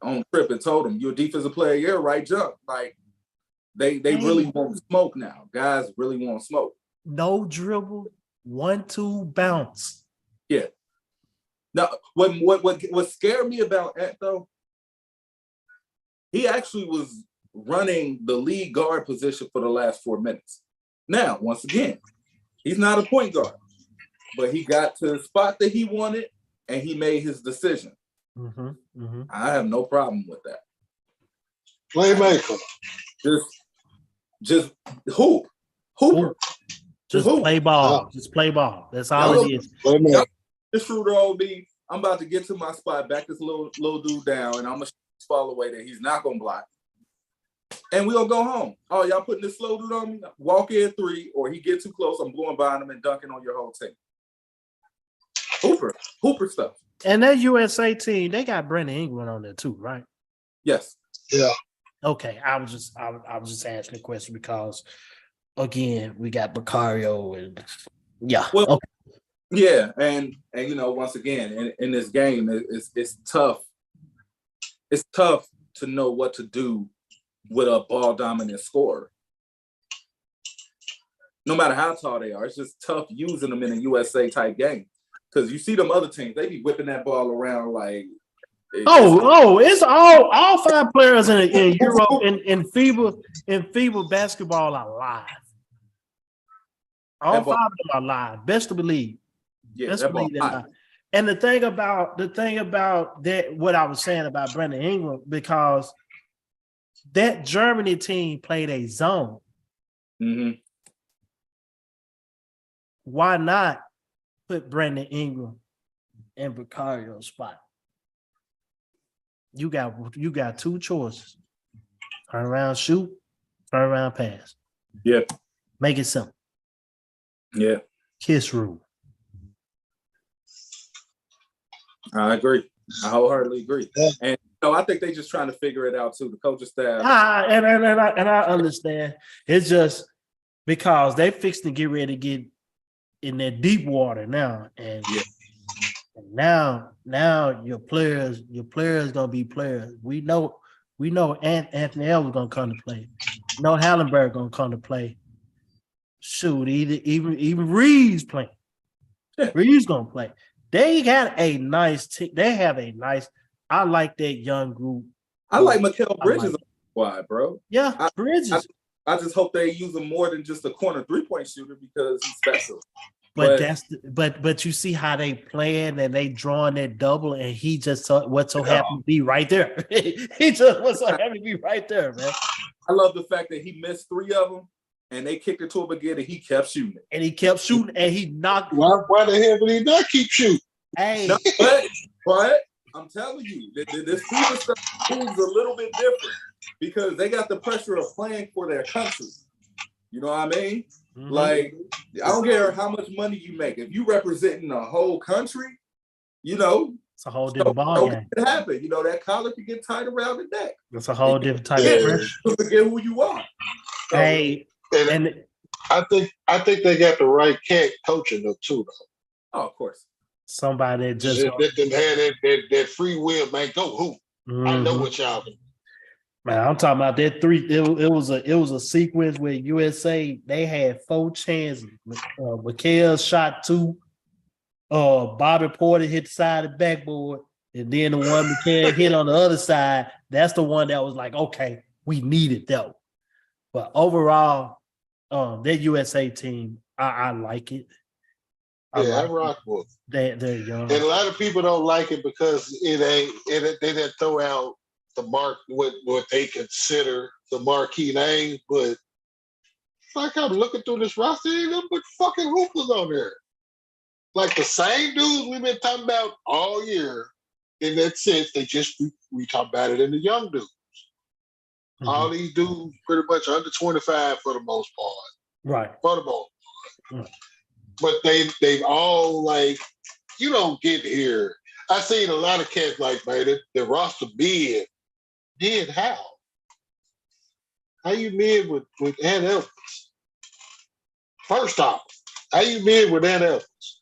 C: on Tripp and told him, "You're a defensive player, you're right jump." Like they really want smoke now. Guys really want smoke.
A: No dribble, 1-2 bounce.
C: Yeah. Now, what scared me about Ant though, he actually was running the lead guard position for the last 4 minutes. Now, once again, he's not a point guard, but he got to the spot that he wanted and he made his decision. I have no problem with that.
B: Playmaker.
C: Just hoop. Hooper.
A: Just
C: hoop.
A: play ball. Just play ball. That's all it is.
C: This shooter on me. I'm about to get to my spot, back this little dude down, and I'm gonna fall away that he's not gonna block. And we'll go home. Oh, y'all putting this slow dude on me? Walk in 3, or he get too close, I'm blowing by him and dunking on your whole team. Hooper stuff.
A: And that USA team, they got Brandon Ingram on there too, right?
C: Yes.
B: Yeah.
A: Okay, I was just asking a question because, again, we got Bacario and
C: Well,
A: okay.
C: Yeah, and once again, in this game, it's tough. It's tough to know what to do with a ball dominant scorer. No matter how tall they are, it's just tough using them in a USA type game. Because you see them other teams, they be whipping that ball around like.
A: It's all 5 players in Europe in FIBA basketball are live. All 5 of them are live. Best to believe.
C: Yeah,
A: Best to believe they're live. And the thing about that, what I was saying about Brandon Ingram, because that Germany team played a zone.
C: Mm-hmm.
A: Why not put Brandon Ingram in Bacario's spot? You got 2 choices. Turn around, shoot, turn around, pass.
C: Yeah.
A: Make it simple.
C: Yeah.
A: Kiss rule.
C: I agree. I wholeheartedly agree. Yeah. And I think they're just trying to figure it out too. The coaching staff.
A: And I understand. It's just because they fixed to get ready to get in that deep water now. And now your players gonna be players. We know Anthony Edwards gonna come to play. We know Hallenberg gonna come to play. Shoot, even Reed's playing.
C: Yeah.
A: Reed's gonna play. They got a nice team. They have a nice. I like that young group.
C: I like Mikal Bridges on the squad, bro.
A: Yeah, Bridges.
C: I just hope they use him more than just a corner 3-point shooter because he's special.
A: But you see how they playing and they drawing that double, and he just what's so happy to be right there. He just was so happy to be right there, man.
C: I love the fact that he missed 3 of them, and they kicked it to him again, and he kept shooting.
A: And he kept shooting, and he knocked.
B: Why the hell would he not keep shooting?
A: Hey,
C: no, but I'm telling you, this FIBA stuff is a little bit different because they got the pressure of playing for their country. You know what I mean? Mm-hmm. Like, I don't care how much money you make. If you representing a whole country,
A: it's a whole different ball game.
C: It happen. That collar can get tied around the neck.
A: It's a whole different type of pressure.
C: Forget who you are.
A: So, hey, and
B: I think they got the right cat coaching them too, though.
C: Oh, of course.
A: Somebody that just
B: let them have that free will, man. Go hoop. Mm-hmm. I know what y'all do.
A: Man, I'm talking about that 3. It was a sequence where USA they had 4 chances. Mikal shot 2. Bobby Porter hit the side of the backboard, and then the one Mikal hit on the other side. That's the one that was like, okay, we need it though. But overall, that USA team, I like it. I
B: Yeah, I
A: like
B: rock with
A: they're young.
B: it. And a lot of people don't like it because they didn't throw out what they consider the marquee name, but like I'm looking through this roster, ain't nothing but fucking hoopers on there. Like the same dudes we've been talking about all year. In that sense, we talk about it in the young dudes.
A: Mhm.
B: All these dudes pretty much under 25 for the most part.
A: Right.
B: For the most part.
A: Right.
B: But they've all like, you don't get here. I seen a lot of cats like, man, the roster mid how? How you mid with Ant Evans? First off, how you mid with Ant Evans?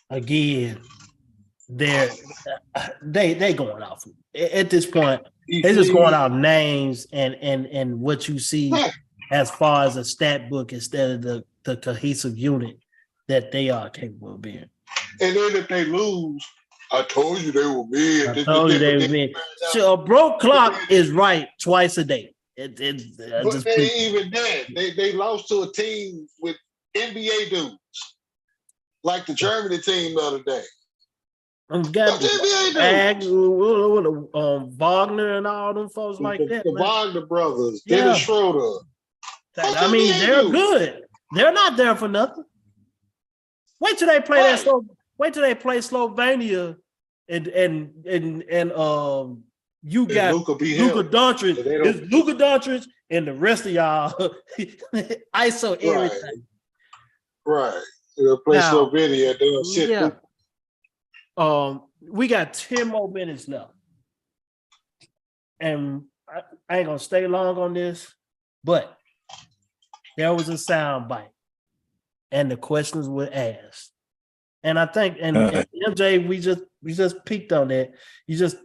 A: Again, they going off at this point. They're just going out names and what you see
B: Yeah.
A: as far as a stat book instead of the cohesive unit that they are capable of being.
B: And then if they lose, I told you they were mid.
A: I told you they were mid. So a broke clock is right twice a day.
B: But they ain't even that. They lost to a team with NBA dudes, like the Germany team the other day.
A: Got Wagner and all them folks like that.
B: The Wagner brothers,
A: Yeah.
B: Dennis Schroeder.
A: I mean, they're good. They're not there for nothing. Wait till they play Wait till they play Slovenia, and you got
B: Luka
A: Doncic. It's Luka Doncic and the rest of y'all ISO everything.
B: Right. They'll play Slovenia. They'll sit.
A: Yeah. We got 10 more minutes left. And I ain't gonna stay long on this, but there was a sound bite and the questions were asked. And I think and MJ, we just peeked on that. You just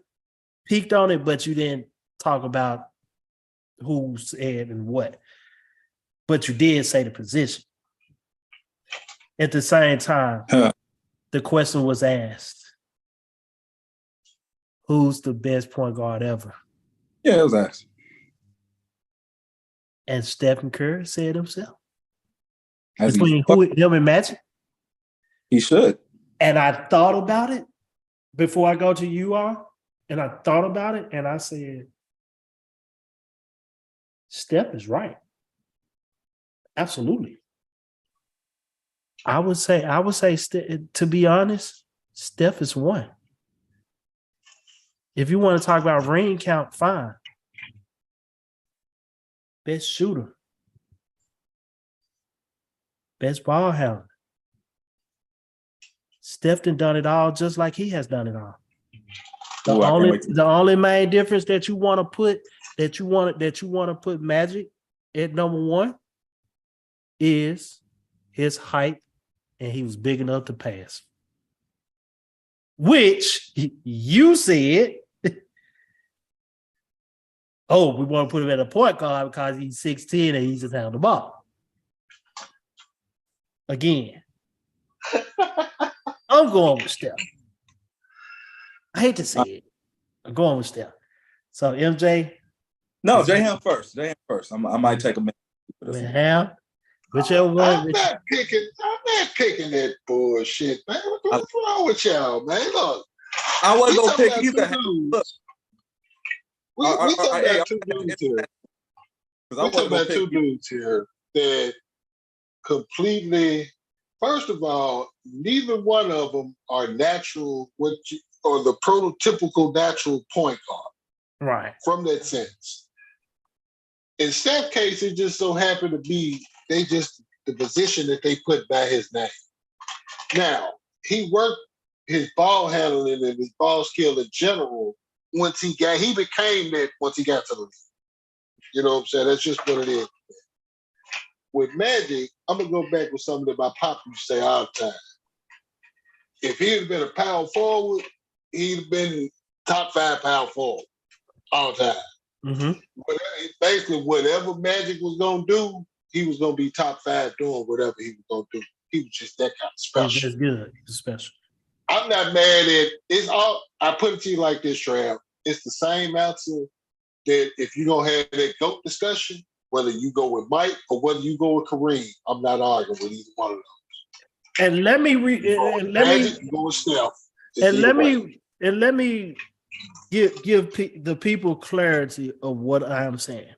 A: peeked on it, but you didn't talk about who said and what. But you did say the position. At the same time, the question was asked. Who's the best point guard ever?
D: Yeah, it was asked.
A: And Stephen Curry said himself.
D: As
A: Between him and Magic.
D: He should.
A: And I thought about it before I go to UR, and I thought about it, and I said, Steph is right. Absolutely. I would say, to be honest, Steph is one. If you want to talk about ring count, fine. Best shooter. Best ball handler. Steph done it all just like he has done it all. The only main difference that you want to put Magic at number one is his height, and he was big enough to pass. Which you said, oh, we want to put him at a point guard because he's 6'10" and he just handled the ball. Again, I'm going with Steph. I hate to say it. I'm going with Steph. So MJ.
D: No, J-Ham first. I might take a minute.
A: J-Ham. Whichever one.
B: I'm not picking that bullshit, man. What's wrong with y'all, man? Look.
D: I wasn't going to pick either.
B: We talking about two dudes here. We talking about two dudes here that completely. First of all, neither one of them are natural, or the prototypical natural point guard.
A: Right.
B: From that sense. In Steph's case, it just so happened to be the position that they put by his name. Now, he worked his ball handling and his ball skill in general once he became that once he got to the league. You know what I'm saying? That's just what it is. With Magic, I'm going to go back with something that my pop used to say all the time. If he had been a power forward, he'd have been top 5 power forward all the time.
A: Mm-hmm.
B: Basically, whatever Magic was going to do, he was going to be top 5 doing whatever he was going to do. He was just that kind of special.
A: That's good. It's special.
B: I'm not mad at it's all. I put it to you like this, Trav. It's the same answer that if you don't have that GOAT discussion, whether you go with Mike or whether you go with Kareem, I'm not arguing with either one of those.
A: And let me
B: Magic, you going Steph. It's
A: and let
B: either way.
A: me give the people clarity of what I'm saying.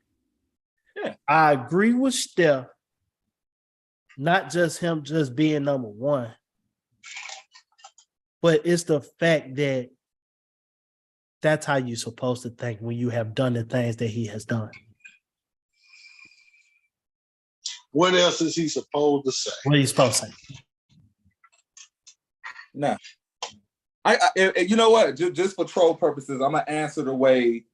D: Yeah.
A: I agree with Steph, not just him just being number one, but it's the fact that that's how you're supposed to think when you have done the things that he has done.
B: What else is he supposed to say?
A: What are you supposed to say?
D: Nah. You know what? Just for troll purposes, I'm gonna answer the way.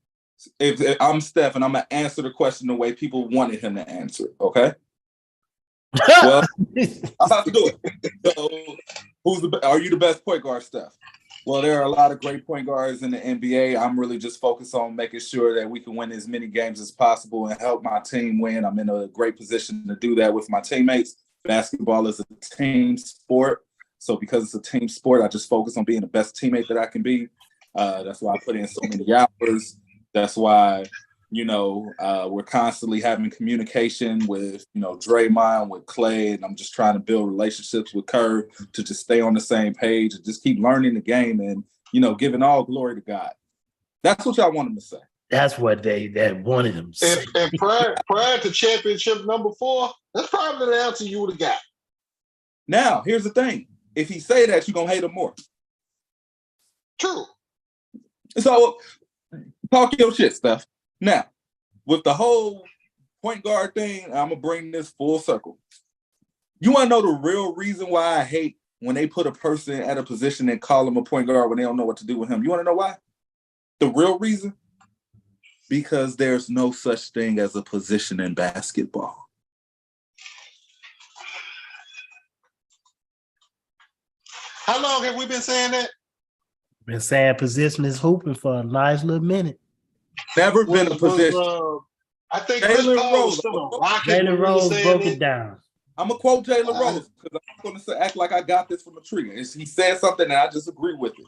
D: If I'm Steph, and I'm gonna answer the question the way people wanted him to answer. Okay. Well, I'm about to do it. So, are you the best point guard, Steph? Well, there are a lot of great point guards in the NBA. I'm really just focused on making sure that we can win as many games as possible and help my team win. I'm in a great position to do that with my teammates. Basketball is a team sport. So because it's a team sport, I just focus on being the best teammate that I can be. That's why I put in so many hours. That's why, we're constantly having communication with, Draymond, with Clay, and I'm just trying to build relationships with Kerr to just stay on the same page and just keep learning the game and, giving all glory to God. That's what y'all want him to say.
A: That's what they wanted him to say.
B: And prior to championship number 4, that's probably the answer you would have got.
D: Now, here's the thing. If he say that, you're going to hate him more.
B: True.
D: So, talk your shit, Steph. Now, with the whole point guard thing, I'm going to bring this full circle. You want to know the real reason why I hate when they put a person at a position and call him a point guard when they don't know what to do with him? You want to know why? The real reason? Because there's no such thing as a position in basketball.
B: How long have we been saying that?
A: Been saying position is hooping for a nice little minute.
D: Never been a position.
B: I think Chris Paul was still a Rocket.
A: Jalen Rose broke it down.
D: I'm going to quote Jalen Rose because I'm going to act like I got this from a tree. He said something and I just agree with it.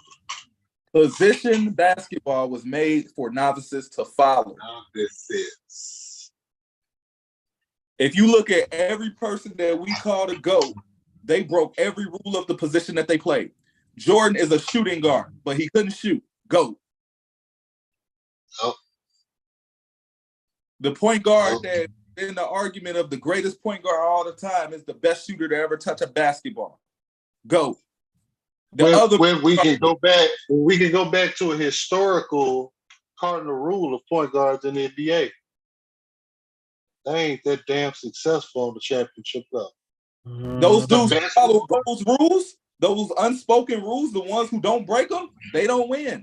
D: Position basketball was made for novices to follow.
B: Novices.
D: If you look at every person that we call the GOAT, they broke every rule of the position that they played. Jordan is a shooting guard, but he couldn't shoot. GOAT.
B: Oh.
D: The point guard that in the argument of the greatest point guard all the time is the best shooter to ever touch a basketball. GOAT.
B: When we can go back to a historical cardinal rule of point guards in the NBA. They ain't that damn successful on the championship level.
D: Those dudes follow those rules, those unspoken rules, the ones who don't break them, they don't win.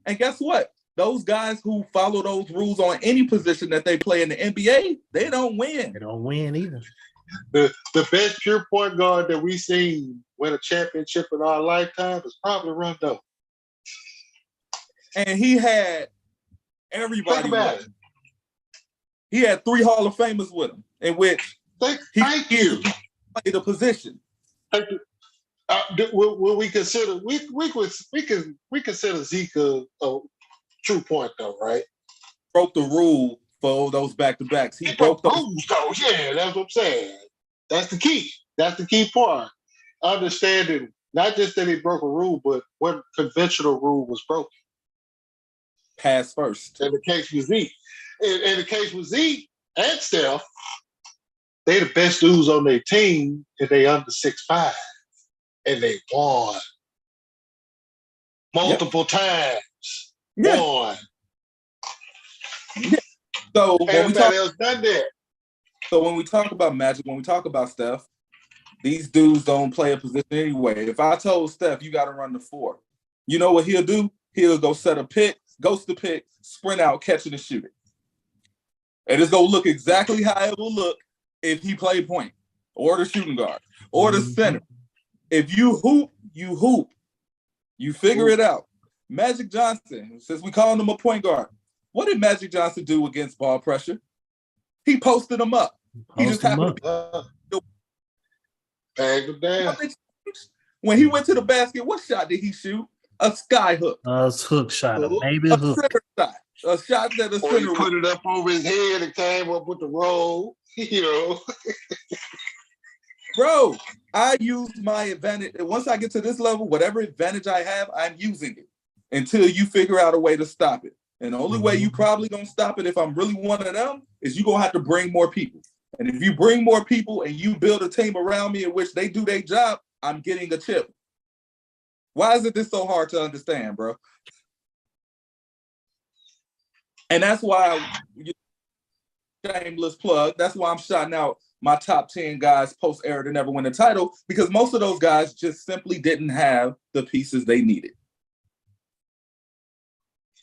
D: And guess what? Those guys who follow those rules on any position that they play in the NBA, they don't win.
A: They don't win either.
B: The best pure point guard that we've seen win a championship in our lifetime is probably Rondo.
D: And he had everybody
B: Think about
D: with him. He had 3 Hall of Famers with him, in which
B: Thank you.
D: Played the position.
B: Will we consider we consider Zeke a true point though, right?
D: Broke the rule for those back-to-backs. He broke the rules
B: though. Yeah, that's what I'm saying. That's the key. That's the key part. Understanding not just that he broke a rule, but what conventional rule was broken.
D: Pass first.
B: In the case with Zeke. In the case with Zeke and Steph, they the best dudes on their team and they under 6'5". And they won. Multiple times.
D: Yeah.
B: Won.
D: So when we talk,
B: else done that.
D: So when we talk about Magic, when we talk about Steph, these dudes don't play a position anyway. If I told Steph, you got to run the 4, you know what he'll do? He'll go set a pick, ghost the pick, sprint out, catch it, and shoot it. And it's going to look exactly how it will look if he played point or the shooting guard or the center. If you hoop, you hoop. You figure it out. Magic Johnson, since we call him a point guard, what did Magic Johnson do against ball pressure? He posted him up. He just happened to
B: bag him down.
D: When he went to the basket, what shot did he shoot? A sky hook.
A: A hook shot, a baby hook.
D: Center shot. A shot that the center
B: he put it up over his head and came up with the roll,
D: Bro, I use my advantage. Once I get to this level, whatever advantage I have, I'm using it until you figure out a way to stop it. And the only way you probably gonna stop it, if I'm really one of them, is you gonna have to bring more people. And if you bring more people and you build a team around me in which they do their job, I'm getting a chip. Why is this so hard to understand, bro? And that's why, shameless plug, that's why I'm shouting out my top 10 guys post-era to never win a title, because most of those guys just simply didn't have the pieces they needed.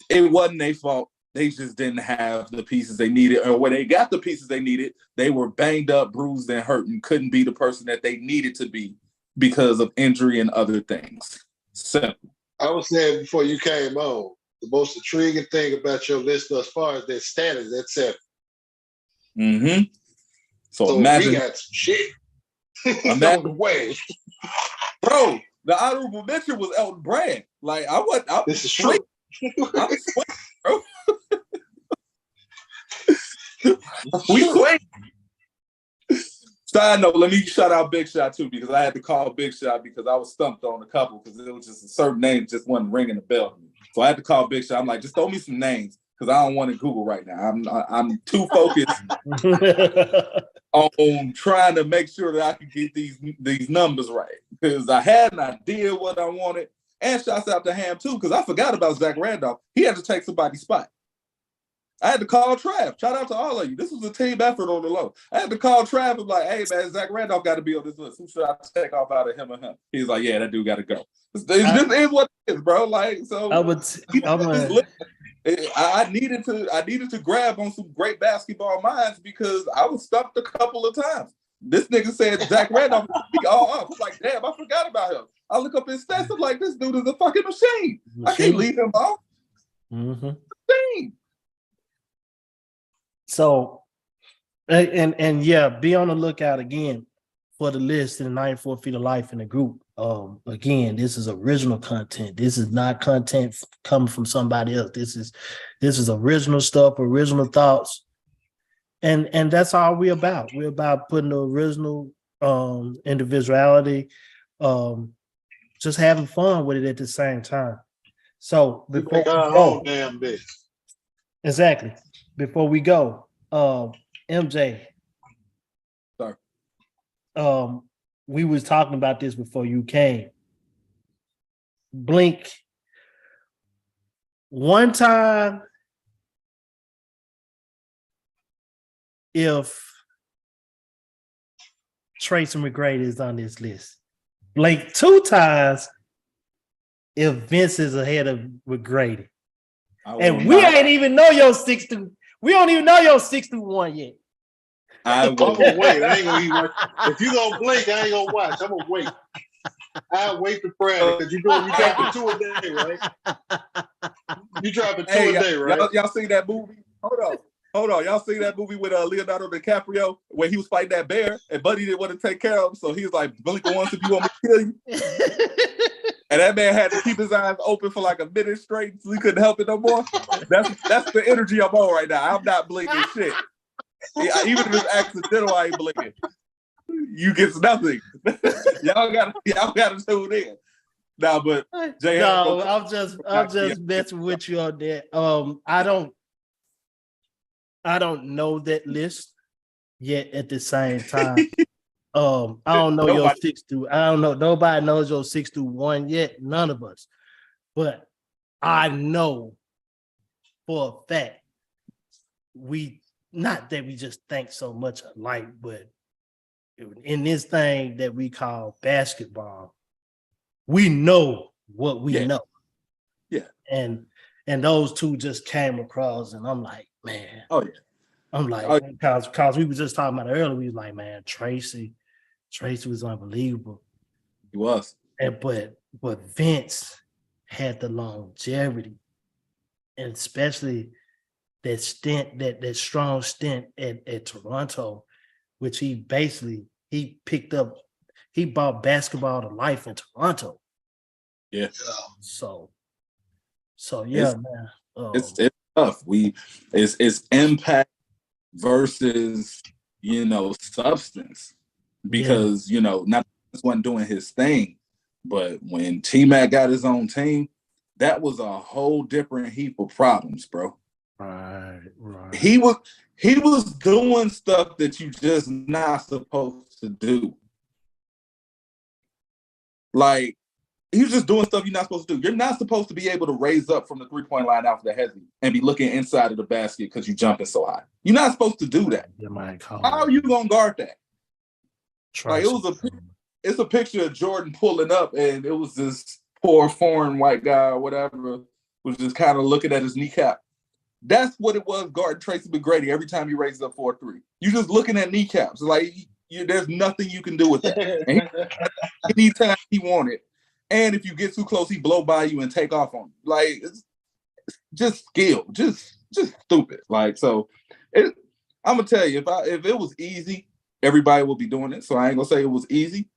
D: It wasn't their fault. They just didn't have the pieces they needed. Or when they got the pieces they needed, they were banged up, bruised, and hurt, and couldn't be the person that they needed to be because of injury and other things. Simple.
B: I was saying before you came on, the most intriguing thing about your list thus far is that status at 7.
D: Mm-hmm. So
B: imagine we got some shit on the way.
D: Bro, the honorable mention was Elton Brand. Like,
B: this is true.
D: I'm bro. We swing. Side note, let me shout out Big Shot too, because I had to call Big Shot because I was stumped on a couple because it was just a certain name just wasn't ringing the bell to me. So I had to call Big Shot. I'm like, just throw me some names because I don't want to Google right now. I'm too focused on trying to make sure that I can get these numbers right, because I had an idea what I wanted. And shouts out to Ham too, because I forgot about Zach Randolph. He had to take somebody's spot. I had to call Trav. Shout out to all of you. This was a team effort on the low. I had to call Trav and be like, hey man, Zach Randolph got to be on this list. Who should I take off out of him or him? He's like, yeah, that dude got to go. This is what it is, bro. Like, so I needed to grab on some great basketball minds because I was stumped a couple of times. This nigga said Zach Randolph be all off. I'm like, damn, I forgot about him. I look up his stats. I'm like, this dude is a fucking machine. I can't leave him off.
A: Mm-hmm.
D: Machine.
A: So, and yeah, be on the lookout again for the list in the 94 Feet of Life in the group. Again, this is original content. This is not content coming from somebody else. This is original stuff, original thoughts. And that's all we're about. We're about putting the original individuality, just having fun with it at the same time. So before we go,
B: damn bitch.
A: Exactly. Before we go, MJ.
D: Sorry.
A: We was talking about this before you came. Blink. One time, if Tracy McGrady is on this list. Blink 2 times if Vince is ahead of McGrady. And we ain't even know your 6-2. We don't even know your 6-1 yet.
B: I'm gonna wait. I ain't gonna even watch. If you gonna blink, I ain't gonna watch. I'm gonna wait. I'll wait for Friday because you dropping 2 a day, right? You dropping 2 a day, right?
D: Y'all see that movie? Hold on. Y'all see that movie with Leonardo DiCaprio where he was fighting that bear and Buddy didn't want to take care of him, so he was like, blink once if you want me to kill you. And that man had to keep his eyes open for like a minute straight so he couldn't help it no more. That's the energy I'm on right now. I'm not blinking shit. Even if it's accidental, I ain't blinking. You get nothing. y'all gotta tune in. Nah, but Jay,
A: no, I'm just messing with you on that. I don't know that list yet at the same time. I don't know your 6-2. I don't know. Nobody knows your 6-1 yet. None of us. But I know for a fact not that we just think so much alike, but in this thing that we call basketball, we know what we know.
D: Yeah.
A: And those two just came across, and I'm like, man.
D: Oh yeah.
A: I'm like, because we were just talking about it earlier. We was like, man, Tracy was unbelievable.
D: He was.
A: But Vince had the longevity, and especially that stint, that strong stint at Toronto, which he brought basketball to life in Toronto.
D: Yeah.
A: So yeah, man.
D: It's tough. It's impact versus substance. because not wasn't doing his thing, but when T-Mac got his own team, that was a whole different heap of problems, bro.
A: Right.
D: He was doing stuff that you just not supposed to do. Like, he was just doing stuff you're not supposed to do. You're not supposed to be able to raise up from the 3-point line after the hezzy and be looking inside of the basket because you're jumping so high. You're not supposed to do that. How are you gonna guard that? Like, it's a picture of Jordan pulling up, and it was this poor foreign white guy or whatever was just kind of looking at his kneecap. That's what it was guarding Tracy McGrady every time you raised up 4-3. You're just looking at kneecaps. Like, there's nothing you can do with that. And anytime he wanted. And if you get too close, he blow by you and take off on you. Like, it's just skill. Just stupid. Like, so I'm gonna tell you, if it was easy, everybody would be doing it. So I ain't gonna say it was easy.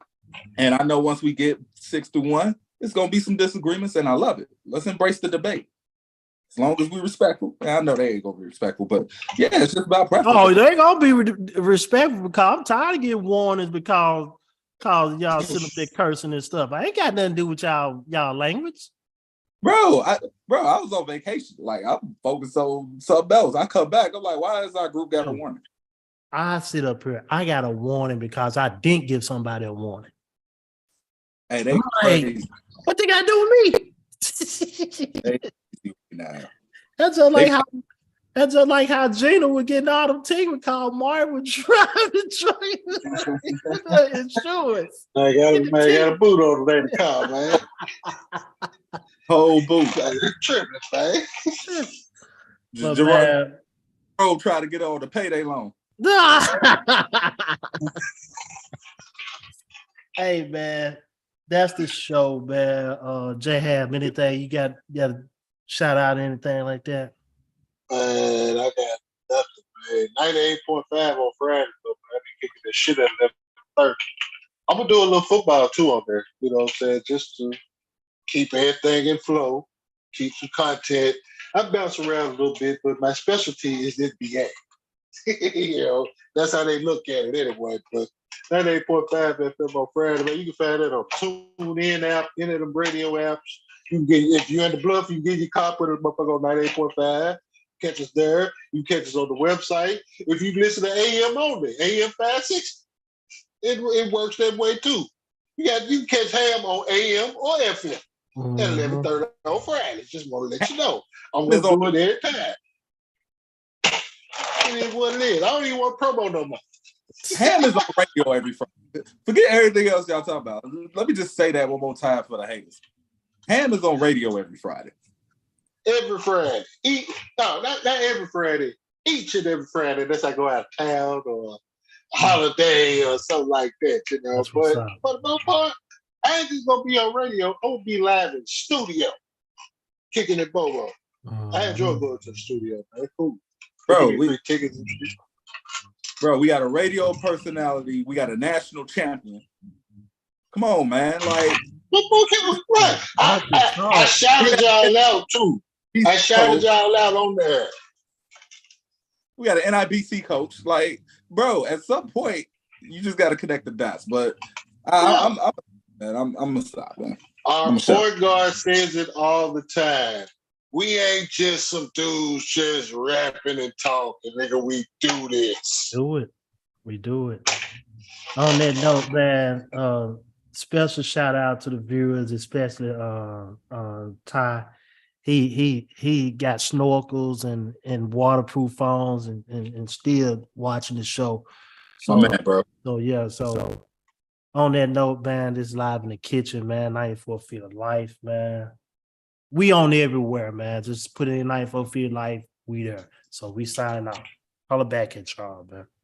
D: And I know once we get 6-1, it's gonna be some disagreements, and I love it. Let's embrace the debate. As long as we're respectful. I know they ain't gonna be respectful, but yeah, it's just about preference.
A: Oh, they ain't gonna be respectful because I'm tired of getting warnings because y'all sitting up there cursing and stuff. I ain't got nothing to do with y'all language.
D: Bro, I was on vacation. Like, I'm focused on something else. I come back, I'm like, why does our group got a warning?
A: I sit up here, I got a warning because I didn't give somebody a warning.
D: Hey, they crazy.
A: What they got to do with me? That's just like how Gina would get all them tickets because Martin would driving insurance.
B: I got a boot on the lady car, man.
D: Whole boot.
B: Tripping, man.
D: Jerome try to get on the payday loan.
A: Hey, man, that's the show, man. Jay, have anything you got to shout out anything like that?
B: Man, I got nothing, man. 98.5 on Friday, so I be kicking the shit out of 11:30. I'm gonna do a little football too on there. You know what I'm saying? Just to keep everything in flow, keep some content. I bounce around a little bit, but my specialty is NBA. That's how they look at it anyway. But 98.5 FM on Friday, man. You can find that on TuneIn app, any of them radio apps. You can get, if you're in the bluff, you can get your copy of the motherfucker on 98.5. Catch us there. You can catch us on the website. If you listen to AM only, AM 560, it works that way too. You can catch Ham on AM or FM at 11:30 on Friday. Just want to let you know. I'm going to do it every time. It is what it is. I don't even want promo no more.
D: Ham is on radio every Friday. Forget everything else y'all talking about. Let me just say that one more time for the haters. Ham is on radio every Friday.
B: Every Friday. Not every Friday. Each and every Friday. Unless I go out of town or a holiday or something like that, you know. But for the most part, I ain't just gonna be on radio. I'm gonna be live in studio, kicking it Bobo. I enjoy going to the studio, man. Cool.
D: Bro,
B: free tickets and shit.
D: Bro, we got a radio personality. We got a national champion. Come on, man. Like,
B: what? I shouted y'all out too. I shouted y'all out on there.
D: We got an NIBC coach. Like, bro, at some point, you just got to connect the dots. But I'm gonna stop, man.
B: Our point guard says it all the time. We ain't just some dudes just rapping and talking, nigga. We do this.
A: We do it. On that note, man, special shout out to the viewers, especially Ty. He got snorkels and waterproof phones and still watching the show. So,
D: oh, man, bro.
A: So yeah, so on that note, man, this is Live in the Kitchen, man. 94 Feet of Life, man. We on everywhere, man. Just put it in 94 Feet of Life. We there. So we signing off. Holla back at y'all, man.